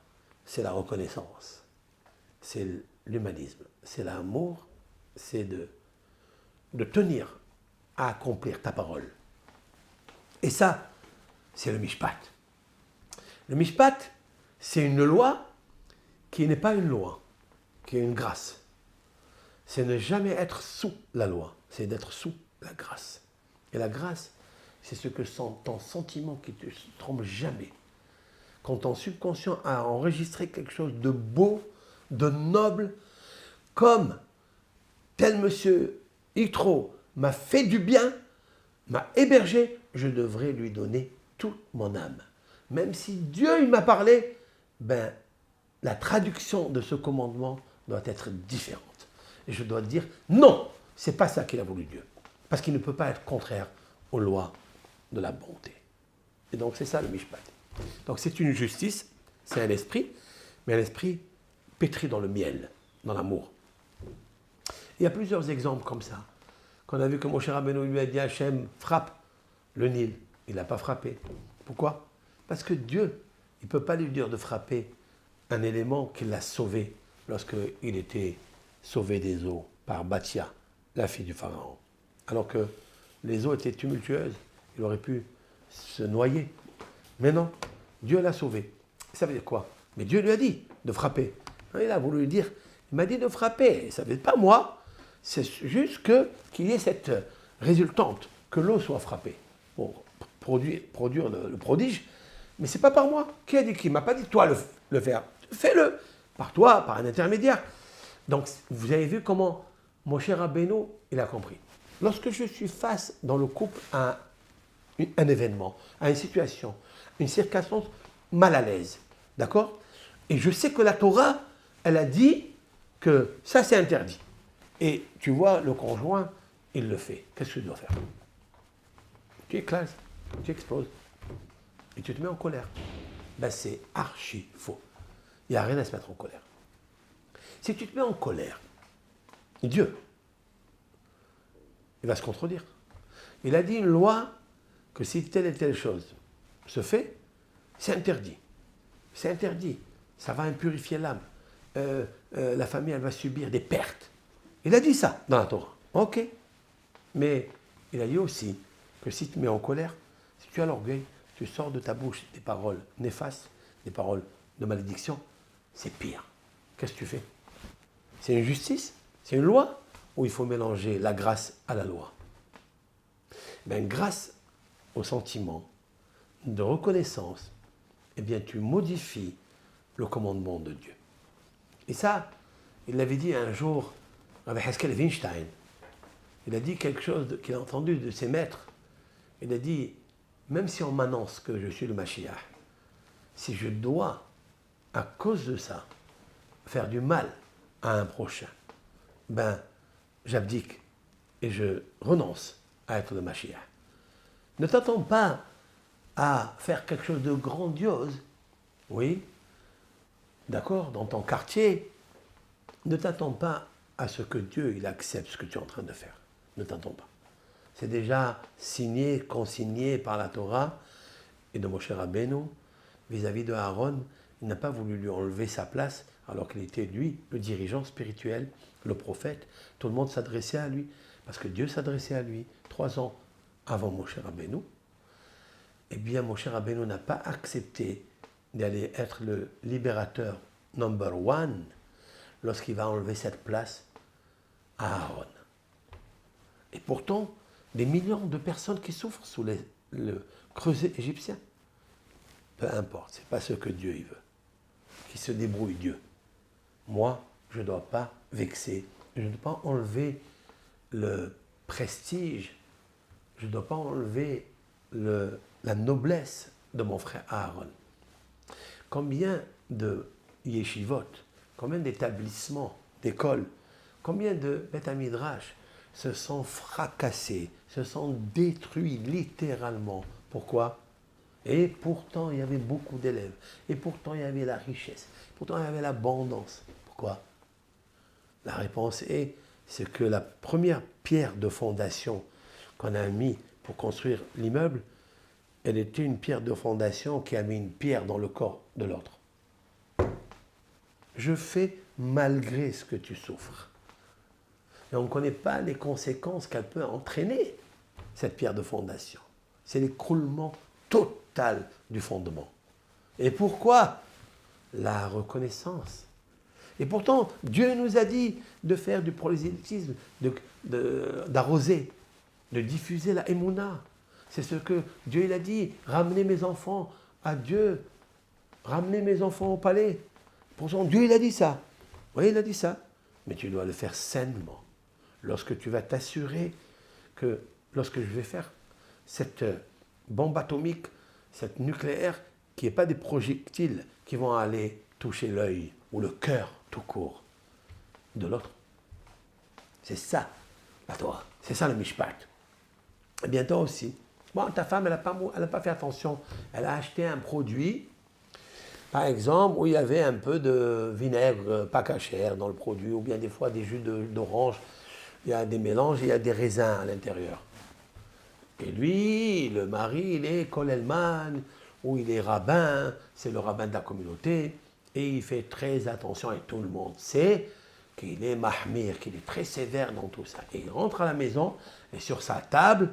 c'est la reconnaissance, c'est l'humanisme, c'est l'amour, c'est de tenir à accomplir ta parole. Et ça, c'est le mishpat. Le mishpat, c'est une loi qui n'est pas une loi, qui est une grâce. C'est ne jamais être sous la loi, c'est d'être sous la grâce. Et la grâce, c'est ce que ton sentiment qui ne te trompe jamais. Quand ton subconscient a enregistré quelque chose de beau, de noble, comme tel monsieur Yitro m'a fait du bien, m'a hébergé, je devrais lui donner toute mon âme. Même si Dieu il m'a parlé, la traduction de ce commandement doit être différente. Et je dois dire, non, c'est pas ça qu'il a voulu Dieu. Parce qu'il ne peut pas être contraire aux lois de la bonté. Et donc c'est ça le mishpat. Donc c'est une justice, c'est un esprit, mais un esprit pétri dans le miel, dans l'amour. Il y a plusieurs exemples comme ça. Qu'on a vu que Moshe Rabbeinu lui a dit Hachem, frappe le Nil. Il n'a pas frappé. Pourquoi? Parce que Dieu, il ne peut pas lui dire de frapper un élément qui l'a sauvé lorsqu'il était sauvé des eaux par Bathia, la fille du Pharaon. Alors que les eaux étaient tumultueuses, il aurait pu se noyer. Mais non, Dieu l'a sauvé. Ça veut dire quoi? Mais Dieu lui a dit de frapper. Il a voulu lui dire, il m'a dit de frapper. Ça ne veut pas moi, c'est juste qu'il y ait cette résultante, que l'eau soit frappée pour produire le prodige. Mais ce n'est pas par moi. Qui a dit qu'il ne m'a pas dit toi le faire? Fais-le par toi, par un intermédiaire. Donc vous avez vu comment Moshe Rabbeinu, il a compris. Lorsque je suis face dans le couple à un événement, à une situation, une circonstance mal à l'aise, d'accord? Et je sais que la Torah, elle a dit que ça c'est interdit. Et tu vois, le conjoint, il le fait. Qu'est-ce que tu dois faire? Tu éclates, tu exploses. Et tu te mets en colère. C'est archi faux. Il n'y a rien à se mettre en colère. Si tu te mets en colère, Dieu, il va se contredire. Il a dit une loi que si telle et telle chose se fait, c'est interdit. C'est interdit. Ça va impurifier l'âme. La famille, elle va subir des pertes. Il a dit ça dans la Torah. Ok. Mais il a dit aussi que si tu te mets en colère, si tu as l'orgueil, tu sors de ta bouche des paroles néfastes, des paroles de malédiction, c'est pire. Qu'est-ce que tu fais? C'est une justice? C'est une loi? Ou il faut mélanger la grâce à la loi? Grâce au sentiment de reconnaissance, tu modifies le commandement de Dieu. Et ça, il l'avait dit un jour avec Haskell Weinstein. Il a dit quelque chose qu'il a entendu de ses maîtres. Il a dit, même si on m'annonce que je suis le Mashiach, si je dois, à cause de ça, faire du mal à un prochain, j'abdique et je renonce à être le Mashiach. Ne t'attends pas à faire quelque chose de grandiose, oui, d'accord, dans ton quartier, ne t'attends pas à ce que Dieu il accepte ce que tu es en train de faire. Ne t'attends pas. C'est déjà signé, consigné par la Torah et de Moshe Rabbeinu vis-à-vis de Aaron. Il n'a pas voulu lui enlever sa place alors qu'il était lui le dirigeant spirituel, le prophète. Tout le monde s'adressait à lui parce que Dieu s'adressait à lui 3 ans avant Moshe Rabbeinu. Eh bien, Moshe Rabbeinu n'a pas accepté d'aller être le libérateur number one lorsqu'il va enlever cette place à Aaron. Et pourtant, des millions de personnes qui souffrent sous le creuset égyptien. Peu importe, ce n'est pas ce que Dieu il veut. Qui se débrouille Dieu. Moi, je ne dois pas vexer, je ne dois pas enlever le prestige, je ne dois pas enlever la noblesse de mon frère Aaron. Combien de yeshivot, combien d'établissements, d'écoles, combien de Beth Midrash se sont fracassés, se sont détruits littéralement. Pourquoi ? Et pourtant, il y avait beaucoup d'élèves. Et pourtant, il y avait la richesse. Pourtant, il y avait l'abondance. Pourquoi ? La réponse est, c'est que la première pierre de fondation qu'on a mis pour construire l'immeuble, elle était une pierre de fondation qui a mis une pierre dans le corps de l'autre. Je fais malgré ce que tu souffres. Et on ne connaît pas les conséquences qu'elle peut entraîner, cette pierre de fondation. C'est l'écroulement total du fondement. Et pourquoi ? La reconnaissance. Et pourtant, Dieu nous a dit de faire du prosélytisme, d'arroser, de diffuser la émouna. C'est ce que Dieu il a dit, ramenez mes enfants à Dieu, ramenez mes enfants au palais. Pourtant, Dieu il a dit ça. Oui, il a dit ça. Mais tu dois le faire sainement. Lorsque tu vas t'assurer que lorsque je vais faire cette bombe atomique, cette nucléaire, qui n'est pas des projectiles qui vont aller toucher l'œil ou le cœur tout court de l'autre. C'est ça, la Torah. C'est ça le mishpat. Et bien toi aussi. Bon, ta femme, elle n'a pas fait attention. Elle a acheté un produit, par exemple, où il y avait un peu de vinaigre pas cachère dans le produit, ou bien des fois des jus d'orange. Il y a des mélanges, il y a des raisins à l'intérieur. Et lui, le mari, il est kolelman, ou il est rabbin, c'est le rabbin de la communauté, et il fait très attention, et tout le monde sait qu'il est mahmir, qu'il est très sévère dans tout ça. Et il rentre à la maison, et sur sa table,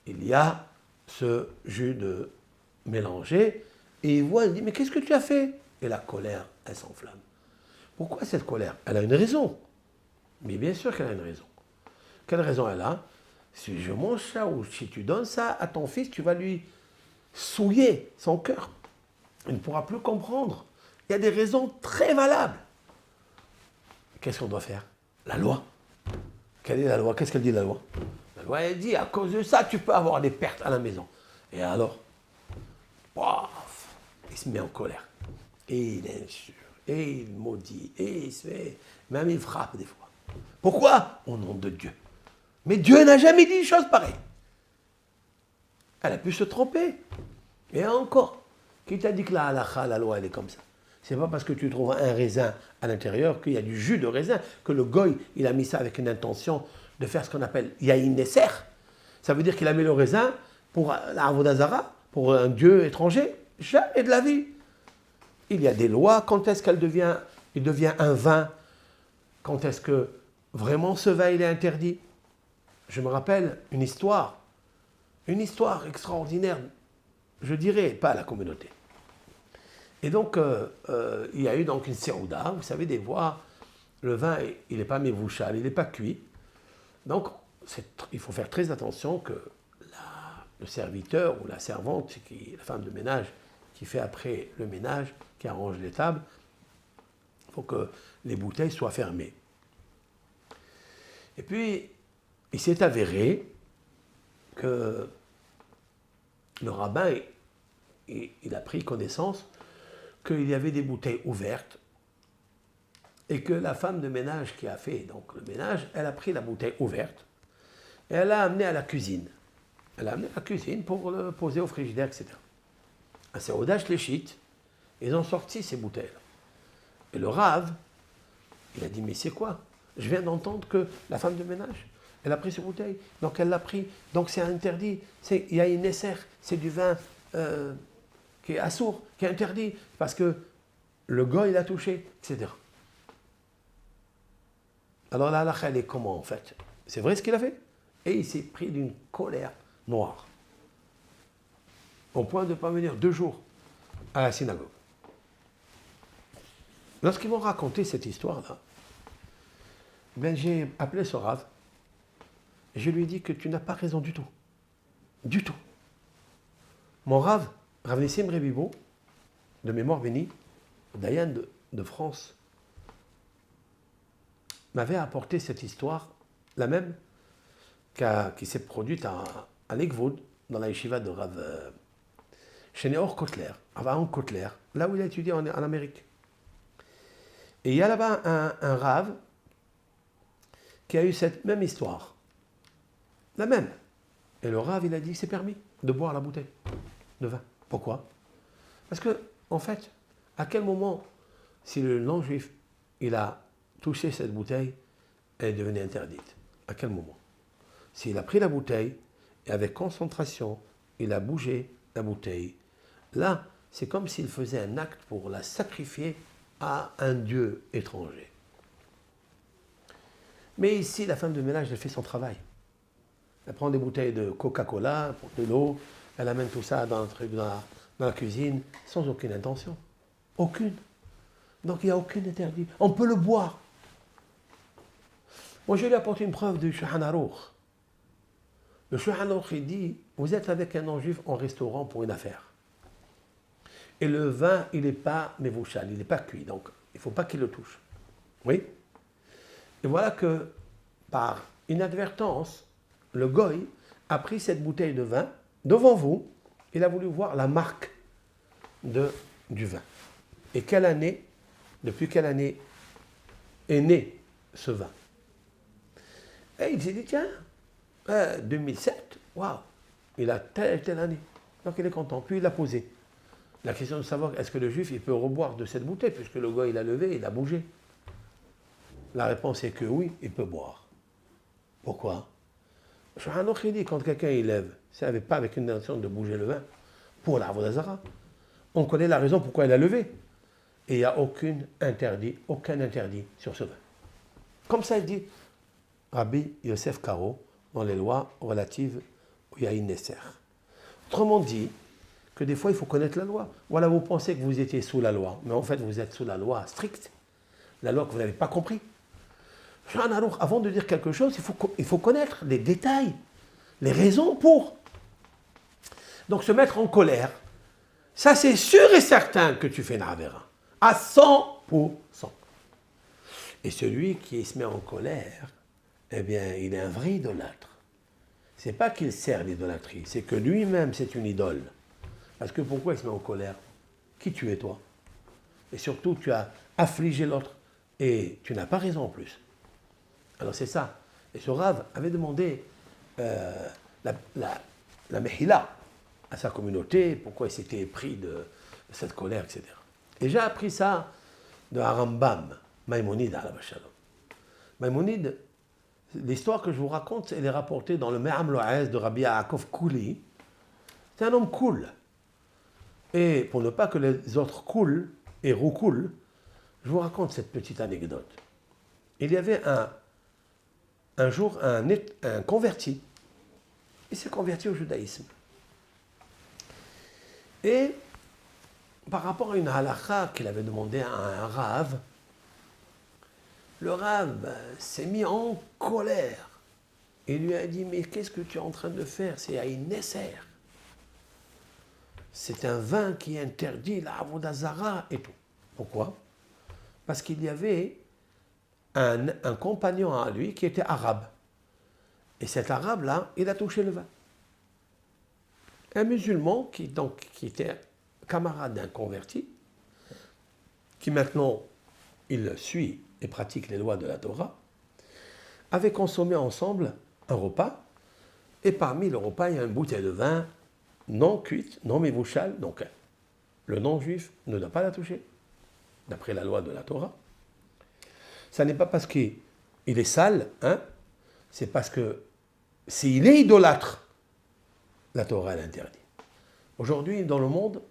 il y a ce jus de mélangé, et il voit, il dit, mais qu'est-ce que tu as fait ? Et la colère, elle s'enflamme. Pourquoi cette colère ? Elle a une raison. Mais bien sûr qu'elle a une raison. Quelle raison elle a ? Si je mange ça ou si tu donnes ça à ton fils, tu vas lui souiller son cœur. Il ne pourra plus comprendre. Il y a des raisons très valables. Qu'est-ce qu'on doit faire ? La loi. Quelle est la loi ? Qu'est-ce qu'elle dit la loi ? La loi, elle dit, à cause de ça, tu peux avoir des pertes à la maison. Et alors, paf, il se met en colère. Et il injure, et il maudit, et il se fait, même il frappe des fois. Pourquoi ? Au nom de Dieu. Mais Dieu n'a jamais dit une chose pareille. Elle a pu se tromper. Et encore, qui t'a dit que la halakha, la loi, elle est comme ça ? C'est pas parce que tu trouves un raisin à l'intérieur qu'il y a du jus de raisin, que le goy, il a mis ça avec une intention de faire ce qu'on appelle yaïn nesser. Ça veut dire qu'il a mis le raisin pour l'Avodazara, pour un dieu étranger, jamais de la vie. Il y a des lois, quand est-ce il devient un vin, quand est-ce que vraiment ce vin, il est interdit. Je me rappelle une histoire extraordinaire, je dirais, pas à la communauté. Et donc, il y a eu donc une serouda, vous savez, des fois, le vin, il n'est pas mévouchal, il n'est pas cuit. Donc, il faut faire très attention que le serviteur ou la servante, la femme de ménage, qui fait après le ménage, qui arrange les tables, il faut que les bouteilles soient fermées. Et puis, il s'est avéré que le rabbin, il a pris connaissance qu'il y avait des bouteilles ouvertes et que la femme de ménage qui a fait donc, le ménage, elle a pris la bouteille ouverte et elle l'a amenée à la cuisine. Elle l'a amenée à la cuisine pour le poser au frigidaire, etc. À Seouda Shléchit, ils ont sorti ces bouteilles. Et le Rav, il a dit, mais c'est quoi? Je viens d'entendre que la femme de ménage, elle a pris cette bouteille, donc elle l'a pris, donc c'est interdit. Il y a une esser, c'est du vin qui est assourd, qui est interdit, parce que le gars, il a touché, etc. Alors la halakha, elle est comment en fait? C'est vrai ce qu'il a fait? Et il s'est pris d'une colère noire, au point de ne pas venir 2 jours à la synagogue. Lorsqu'ils m'ont raconté cette histoire-là, ben j'ai appelé ce Rav, et je lui ai dit que tu n'as pas raison du tout. Du tout. Mon Rav, Rav Nissim Rebibo, de mémoire bénie, Dayan de France, m'avait apporté cette histoire, la même qui s'est produite à Legvoud, dans la yeshiva de Rav chez Neor Kotler, Rav Aaron Kotler, là où il a étudié en Amérique. Et il y a là-bas un Rav qui a eu cette même histoire, la même. Et le Rav, il a dit que c'est permis de boire la bouteille de vin. Pourquoi? Parce que, en fait, à quel moment, si le non-juif, il a touché cette bouteille, elle est devenue interdite? À quel moment? S'il a pris la bouteille, et avec concentration, il a bougé la bouteille, là, c'est comme s'il faisait un acte pour la sacrifier à un dieu étranger. Mais ici, la femme de ménage, elle fait son travail. Elle prend des bouteilles de Coca-Cola, de l'eau, elle amène tout ça dans la cuisine, sans aucune intention. Aucune. Donc il n'y a aucun interdit. On peut le boire. Moi, je lui ai apporté une preuve du Shulchan Aruch. Le Shulchan Aruch, il dit, vous êtes avec un non-juif en restaurant pour une affaire. Et le vin, il n'est pas mévouchal, il n'est pas cuit, donc il ne faut pas qu'il le touche. Oui? Et voilà que, par inadvertance, le goy a pris cette bouteille de vin devant vous, il a voulu voir la marque du vin. Et depuis quelle année est né ce vin? Et il s'est dit, tiens, 2007, waouh, il a telle année. Donc il est content. Puis il l'a posé. La question de savoir, est-ce que le juif, il peut reboire de cette bouteille, puisque le gars, il a levé, il a bougé. La réponse est que oui, il peut boire. Pourquoi? Il dit, quand quelqu'un il lève, ça n'avait pas avec une intention de bouger le vin, pour l'Avodah Zara. On connaît la raison pourquoi il a levé. Et il n'y a aucun interdit sur ce vin. Comme ça, il dit Rabbi Yosef Karo dans les lois relatives au Yahin Nesser. Autrement dit, que des fois, il faut connaître la loi. Voilà, vous pensez que vous étiez sous la loi, mais en fait, vous êtes sous la loi stricte, la loi que vous n'avez pas compris. Avant de dire quelque chose, il faut connaître les détails, les raisons pour. Donc, se mettre en colère, ça, c'est sûr et certain que tu fais une avera, à 100%. Et celui qui se met en colère, eh bien, il est un vrai idolâtre. Ce n'est pas qu'il sert l'idolâtrie, c'est que lui-même, c'est une idole. Parce que pourquoi il se met en colère? Qui tu es, toi? Et surtout, tu as affligé l'autre. Et tu n'as pas raison en plus. Alors c'est ça. Et ce Rav avait demandé la mehila à sa communauté, pourquoi il s'était pris de cette colère, etc. Et j'ai appris ça de Harambam, Maïmonide, à la Shalom. Maïmonide, l'histoire que je vous raconte, elle est rapportée dans le Me'am Lo'ez de Rabbi Yaakov Kouli. C'est un homme cool. Et pour ne pas que les autres coulent et roucoulent, je vous raconte cette petite anecdote. Il y avait un jour un converti. Il s'est converti au judaïsme. Et par rapport à une halakha qu'il avait demandé à un Rav, le Rav s'est mis en colère. Il lui a dit, mais qu'est-ce que tu es en train de faire? C'est à une Nesser. C'est un vin qui interdit la Avodah Zara et tout. Pourquoi? Parce qu'il y avait un compagnon à lui qui était arabe. Et cet arabe-là, il a touché le vin. Un musulman qui était camarade d'un converti, qui maintenant, il suit et pratique les lois de la Torah, avait consommé ensemble un repas, et parmi le repas, il y a une bouteille de vin non cuite, non mévouchal, donc le non-juif ne doit pas la toucher. d'après la loi de la Torah. Ça n'est pas parce qu'il est sale, hein, c'est parce que s'il est idolâtre, la Torah l'interdit. Aujourd'hui, dans le monde,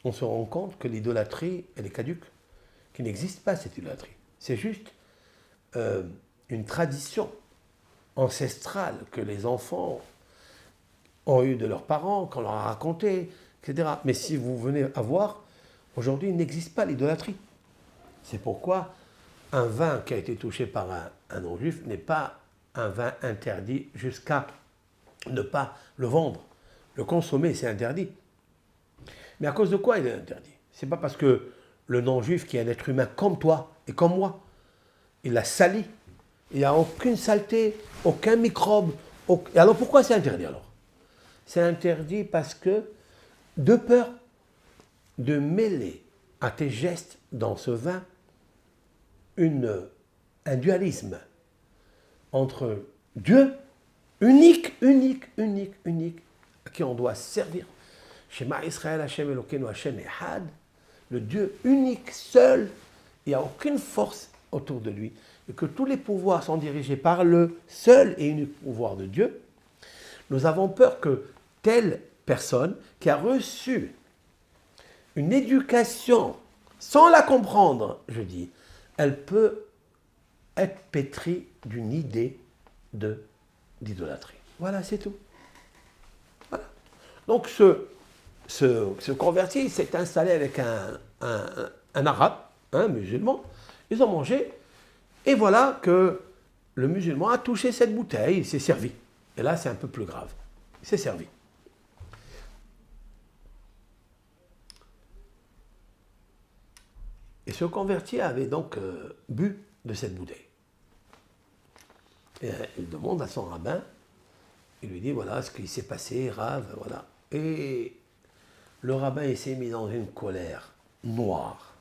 on se rend compte que l'idolâtrie, elle est caduque, qu'il n'existe pas cette idolâtrie. C'est juste une tradition ancestrale que les enfants ont eue de leurs parents, qu'on leur a raconté, etc. Mais si vous venez à voir, aujourd'hui, il n'existe pas l'idolâtrie. C'est pourquoi un vin qui a été touché par un non-juif n'est pas un vin interdit jusqu'à ne pas le vendre. Le consommer, c'est interdit. Mais à cause de quoi il est interdit? C'est pas parce que le non-juif, qui est un être humain comme toi et comme moi, il l'a sali. Il n'y a aucune saleté, aucun microbe. Et alors pourquoi c'est interdit alors? C'est interdit parce que, de peur de mêler à tes gestes dans ce vin un dualisme entre Dieu, unique, à qui on doit servir. Shema Israël, Hashem Elokeinu, Hashem Echad, le Dieu unique, seul, il n'y a aucune force autour de lui, et que tous les pouvoirs sont dirigés par le seul et unique pouvoir de Dieu. Nous avons peur que telle personne qui a reçu une éducation sans la comprendre, je dis, elle peut être pétrie d'une idée d'idolâtrie. Voilà, c'est tout. Voilà. Donc ce converti s'est installé avec un arabe, un musulman. Ils ont mangé, et voilà que le musulman a touché cette bouteille, il s'est servi. Et là, c'est un peu plus grave. Il s'est servi. Et ce converti avait donc bu de cette bouteille. Et il demande à son rabbin, il lui dit, voilà ce qui s'est passé, Rav, voilà. Et le rabbin, il s'est mis dans une colère noire.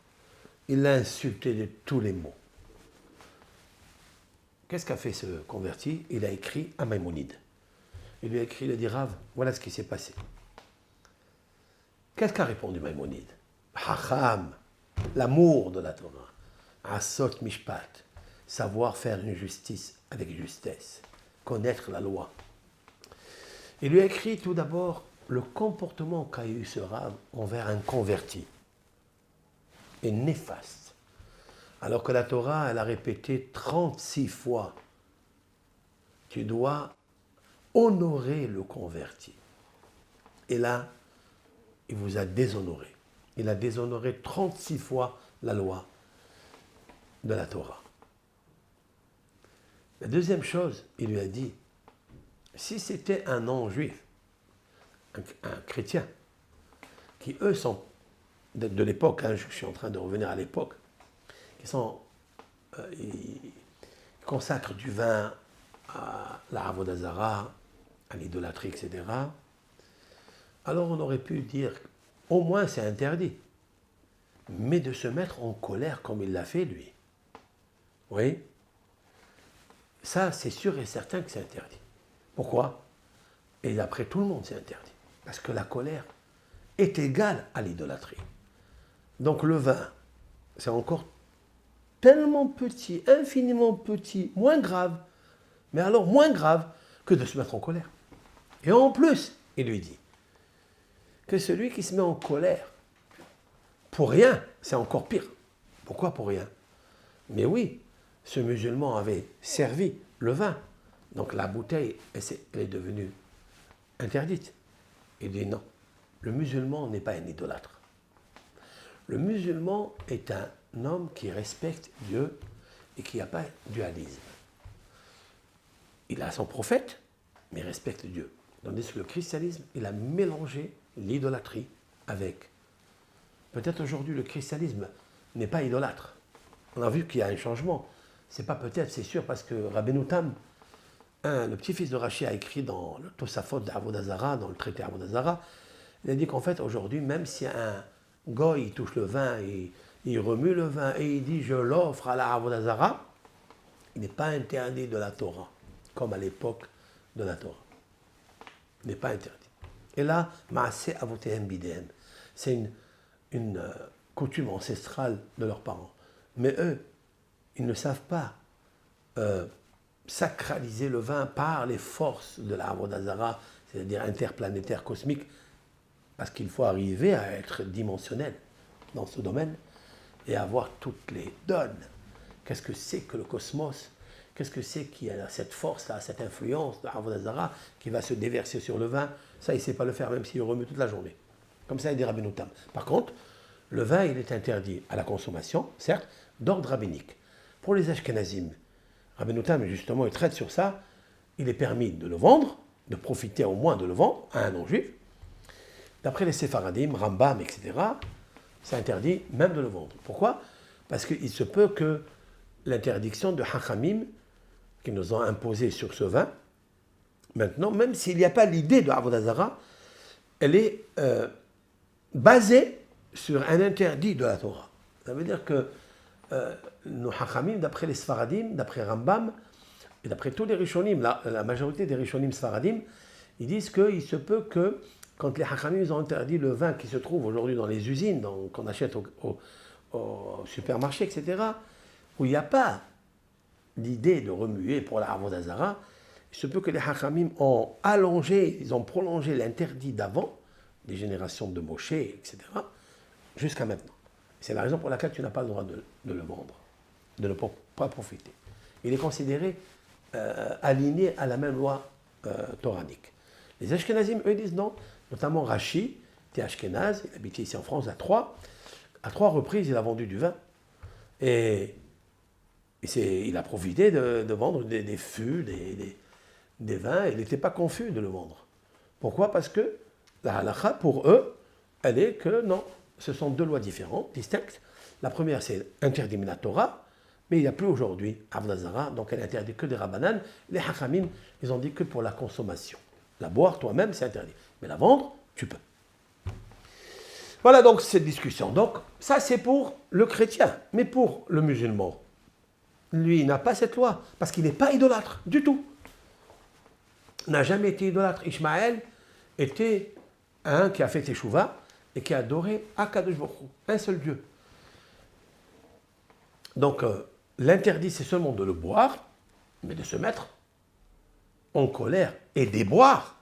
Il l'a insulté de tous les mots. Qu'est-ce qu'a fait ce converti? Il a écrit à Maïmonide. Il lui a écrit, il a dit, Rav, voilà ce qui s'est passé. Qu'est-ce qu'a répondu Maïmonide? Hacham, l'amour de la Torah. Asot mishpat, savoir faire une justice avec justesse, connaître la loi. Il lui a écrit tout d'abord le comportement qu'a eu ce Rav envers un converti est néfaste. Alors que la Torah, elle a répété 36 fois, tu dois honorer le converti. Et là, il vous a déshonoré. Il a déshonoré 36 fois la loi de la Torah. La deuxième chose, il lui a dit, si c'était un non-juif, un chrétien, qui eux sont de l'époque, hein, je suis en train de revenir à l'époque, qui sont, ils consacrent du vin à la Avodazara, à l'idolâtrie, etc. Alors on aurait pu dire, au moins c'est interdit, mais de se mettre en colère comme il l'a fait lui. Oui, ça c'est sûr et certain que c'est interdit. Pourquoi? Et d'après tout le monde c'est interdit. Parce que la colère est égale à l'idolâtrie. Donc le vin, c'est encore tellement petit, infiniment petit, moins grave, mais alors moins grave que de se mettre en colère. Et en plus, il lui dit que celui qui se met en colère pour rien, c'est encore pire. Pourquoi pour rien? Mais oui, ce musulman avait servi le vin, donc la bouteille, elle est devenue interdite. Il dit non, le musulman n'est pas un idolâtre. Le musulman est un homme qui respecte Dieu et qui n'a pas de dualisme. Il a son prophète, mais il respecte Dieu. Tandis que le christianisme, il a mélangé l'idolâtrie avec. Peut-être aujourd'hui, le christianisme n'est pas idolâtre. On a vu qu'il y a un changement. C'est pas peut-être, c'est sûr, parce que Rabbeinu Tam, le petit-fils de Rachi, a écrit dans le Tosafot d'Avodazara, dans le traité Avodazara, il a dit qu'en fait, aujourd'hui, même si un goy il touche le vin, il remue le vin et il dit « je l'offre à la Avodazara », il n'est pas interdit de la Torah, comme à l'époque de la Torah. Il n'est pas interdit. Et là, Maaseh Avotehem Bidem, c'est une coutume ancestrale de leurs parents. Mais eux, ils ne savent pas sacraliser le vin par les forces de la Avodah Zara, c'est-à-dire interplanétaire, cosmique, parce qu'il faut arriver à être dimensionnel dans ce domaine et avoir toutes les donnes. Qu'est-ce que c'est que le cosmos? Qu'est-ce que c'est qu'il y a cette force-là, cette influence de Avodah Zara qui va se déverser sur le vin? Ça, il ne sait pas le faire, même s'il remue toute la journée. Comme ça, il dit Rabbeinu Tam. Par contre, le vin, il est interdit à la consommation, certes, d'ordre rabbinique. Pour les Ashkenazim, Rabbeinu Tam, justement, il traite sur ça. Il est permis de le vendre, de profiter au moins de le vendre à un non-juif. D'après les Séfaradim, Rambam, etc., c'est interdit même de le vendre. Pourquoi? Parce qu'il se peut que l'interdiction de Hachamim, qui nous ont imposé sur ce vin, maintenant, même s'il n'y a pas l'idée de Avodah Zara, elle est basée sur un interdit de la Torah. Ça veut dire que nos Hachamim, d'après les Sfaradim, d'après Rambam, et d'après tous les Rishonim, la majorité des Rishonim Sfaradim, ils disent qu'il se peut que, quand les Hachamim ont interdit le vin qui se trouve aujourd'hui dans les usines, qu'on achète au supermarché, etc., où il n'y a pas l'idée de remuer pour la Avodah Zara, il se peut que les Hachamim ont allongé, ils ont prolongé l'interdit d'avant, des générations de Moshe, etc., jusqu'à maintenant. C'est la raison pour laquelle tu n'as pas le droit de le vendre, de ne pas profiter. Il est considéré aligné à la même loi toranique. Les Ashkenazim, eux, disent non, notamment Rashi, qui est Ashkenaz, il habitait ici en France à trois reprises, il a vendu du vin. Et il a profité de vendre des fûts, des vins, il n'était pas confus de le vendre. Pourquoi? Parce que la halakha, pour eux, elle est que non, ce sont deux lois différentes, distinctes. La première, c'est interdit min Torah, mais il n'y a plus aujourd'hui Avodah Zara, donc elle est interdite que des Rabbanan. Les Hachamim, ils ont dit que pour la consommation. La boire toi-même, c'est interdit. Mais la vendre, tu peux. Voilà donc cette discussion. Donc, ça c'est pour le chrétien. Mais pour le musulman, lui, il n'a pas cette loi, parce qu'il n'est pas idolâtre du tout. Il n'a jamais été idolâtre. Ishmaël était un qui a fait Teshuvah et qui a adoré Akadosh Baruch Hu, un seul Dieu. Donc, l'interdit, c'est seulement de le boire, mais de se mettre en colère et déboire,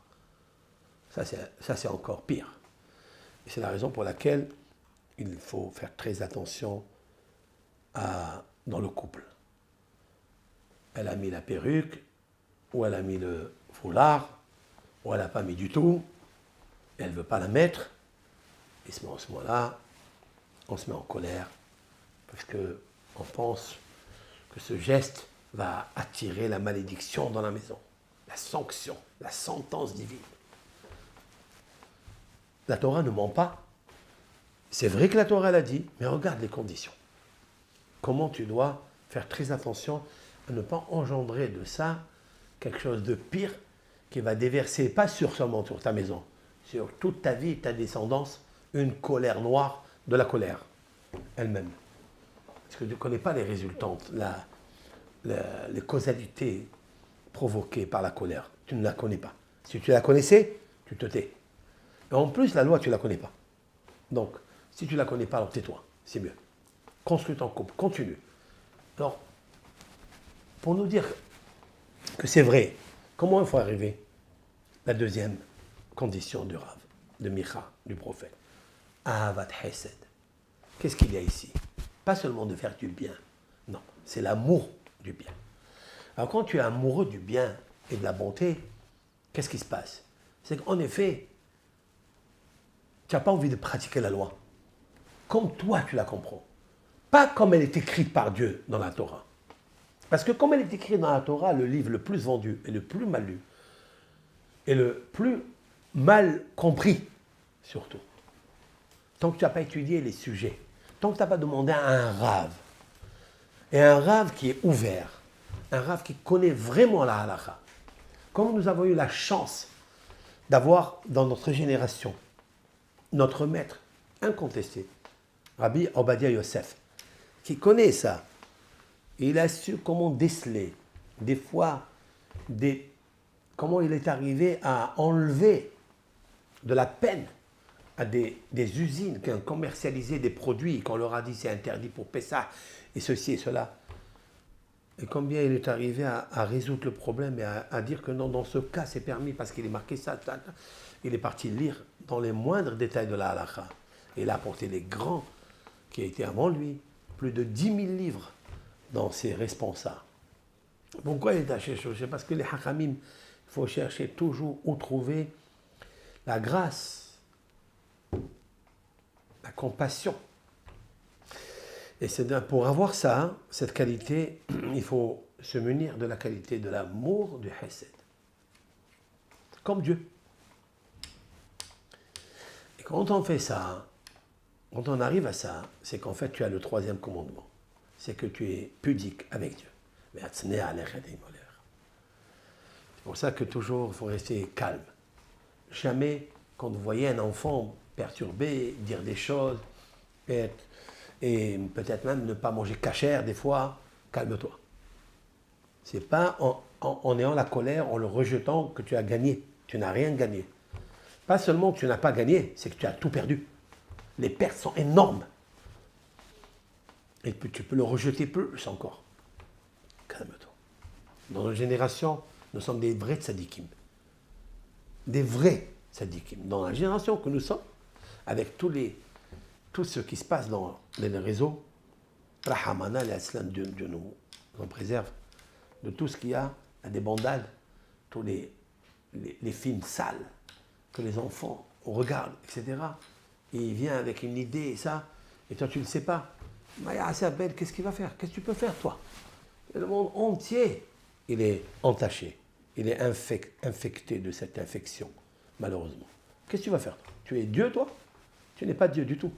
ça c'est encore pire. Et c'est la raison pour laquelle il faut faire très attention dans le couple. Elle a mis la perruque, ou elle a mis le foulard, ou elle n'a pas mis du tout, et elle ne veut pas la mettre, et en ce moment-là, on se met en colère, parce qu'on pense que ce geste va attirer la malédiction dans la maison, la sanction, la sentence divine. La Torah ne ment pas. C'est vrai que la Torah l'a dit, mais regarde les conditions. Comment tu dois faire très attention à ne pas engendrer de ça quelque chose de pire qui va déverser, pas seulement sur ta maison, sur toute ta vie et ta descendance, une colère noire de la colère elle-même. Parce que tu ne connais pas les résultantes, les causalités provoquées par la colère. Tu ne la connais pas. Si tu la connaissais, tu te tais. Et en plus, la loi, tu ne la connais pas. Donc, si tu ne la connais pas, alors tais-toi. C'est mieux. Construis ton couple. Continue. Alors, pour nous dire que c'est vrai, comment il faut arriver? La deuxième condition du Rav, de Micha, du prophète. Ahavat Hesed. Qu'est-ce qu'il y a ici? Pas seulement de faire du bien. Non, c'est l'amour du bien. Alors, quand tu es amoureux du bien et de la bonté, qu'est-ce qui se passe? C'est qu'en effet, tu n'as pas envie de pratiquer la loi comme toi tu la comprends. Pas comme elle est écrite par Dieu dans la Torah. Parce que comme elle est écrite dans la Torah, le livre le plus vendu et le plus mal lu, et le plus mal compris, surtout. Tant que tu n'as pas étudié les sujets, tant que tu n'as pas demandé à un rave, et un rave qui est ouvert, un rave qui connaît vraiment la halakha, comme nous avons eu la chance d'avoir dans notre génération notre maître incontesté, Rabbi Obadia Yosef, qui connaît ça. Et il a su comment déceler, des fois, comment il est arrivé à enlever de la peine à des usines qui ont commercialisé des produits, qu'on leur a dit c'est interdit pour Pessah, et ceci et cela. Et combien il est arrivé à résoudre le problème et à dire que non, dans ce cas c'est permis parce qu'il est marqué ça, ça. Il est parti lire dans les moindres détails de la halakha. Et il a apporté les grands qui étaient avant lui, plus de 10 000 livres dans ses responsables. Pourquoi il est à chercher? Parce que les hakamim, il faut chercher toujours où trouver la grâce, la compassion. Et pour avoir ça, cette qualité, il faut se munir de la qualité de l'amour du hesed. Comme Dieu. Et quand on fait ça, quand on arrive à ça, c'est qu'en fait tu as le troisième commandement. C'est que tu es pudique avec Dieu. C'est pour ça que toujours il faut rester calme. Jamais, quand vous voyez un enfant perturbé, dire des choses, et peut-être même ne pas manger cachère des fois, calme-toi. C'est pas en ayant la colère, en le rejetant que tu as gagné. Tu n'as rien gagné. Pas seulement que tu n'as pas gagné, c'est que tu as tout perdu. Les pertes sont énormes. Et tu peux le rejeter plus encore. Calme-toi. Dans notre génération, nous sommes des vrais tzadikim. Des vrais tzadikim. Dans la génération que nous sommes, avec tout ce qui se passe dans les réseaux, Rahamana, l'Islam, Dieu nous en préserve de tout ce qu'il y a, des bandades, tous les films sales que les enfants regardent, etc. Et il vient avec une idée et ça, et toi tu ne le sais pas. Maya Sabel, qu'est-ce qu'il va faire? Qu'est-ce que tu peux faire, toi? Et le monde entier, il est entaché, il est infecté de cette infection, malheureusement. Qu'est-ce que tu vas faire, toi? Tu es Dieu, toi? Tu n'es pas Dieu du tout.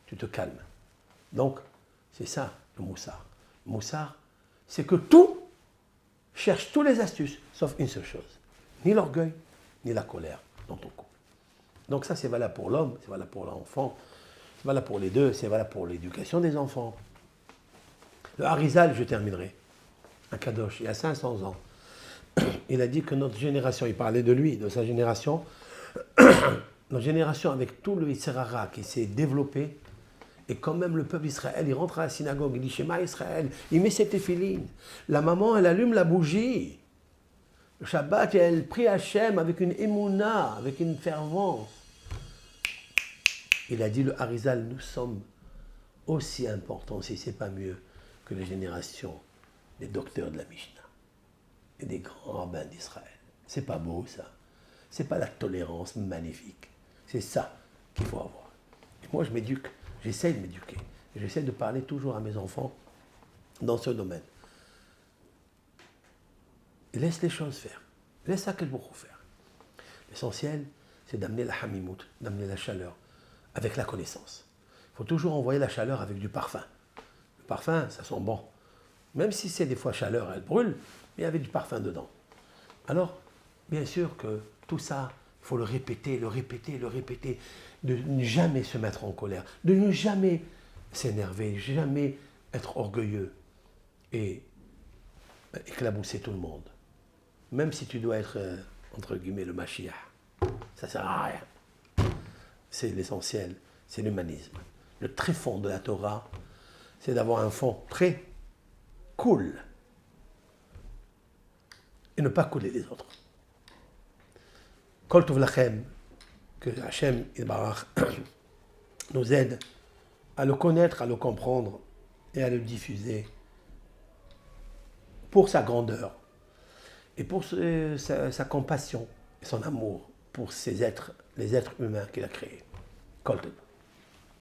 Tu te calmes. Donc, c'est ça, le moussard. Le moussard, c'est que tout cherche toutes les astuces, sauf une seule chose. Ni l'orgueil, ni la colère dans ton couple. Donc ça, c'est valable pour l'homme, c'est valable pour l'enfant, c'est valable pour les deux, c'est valable pour l'éducation des enfants. Le Harizal, je terminerai, un Kadosh, il y a 500 ans, il a dit que notre génération, il parlait de lui, de sa génération, notre génération avec tout le Yitzhara qui s'est développé, et quand même le peuple Israël, il rentre à la synagogue, il dit Shema Israël, il met ses téphilines, la maman, elle allume la bougie, le Shabbat, elle prie Hachem avec une émouna, avec une fervence. Il a dit, le Harizal, nous sommes aussi importants, si ce n'est pas mieux, que les générations des docteurs de la Mishnah et des grands rabbins d'Israël. C'est pas beau, ça. C'est pas la tolérance magnifique. C'est ça qu'il faut avoir. Et moi, je m'éduque, j'essaie de m'éduquer. J'essaie de parler toujours à mes enfants dans ce domaine. Laisse les choses faire. Laisse ça qu'elles vont faire. L'essentiel, c'est d'amener la hamimout, d'amener la chaleur, avec la connaissance. Il faut toujours envoyer la chaleur avec du parfum. Le parfum, ça sent bon. Même si c'est des fois chaleur, elle brûle, mais avec du parfum dedans. Alors, bien sûr que tout ça, il faut le répéter, de ne jamais se mettre en colère, de ne jamais s'énerver, jamais être orgueilleux et éclabousser tout le monde. Même si tu dois être, entre guillemets, le Mashiach. Ça ne sert à rien. C'est l'essentiel, c'est l'humanisme. Le tréfond de la Torah, c'est d'avoir un fond très cool et ne pas couler les autres. Kol tov lachem, que Hachem Yitbarach nous aide à le connaître, à le comprendre et à le diffuser pour sa grandeur et pour sa compassion et son amour pour les êtres humains qu'il a créés. Kol tov.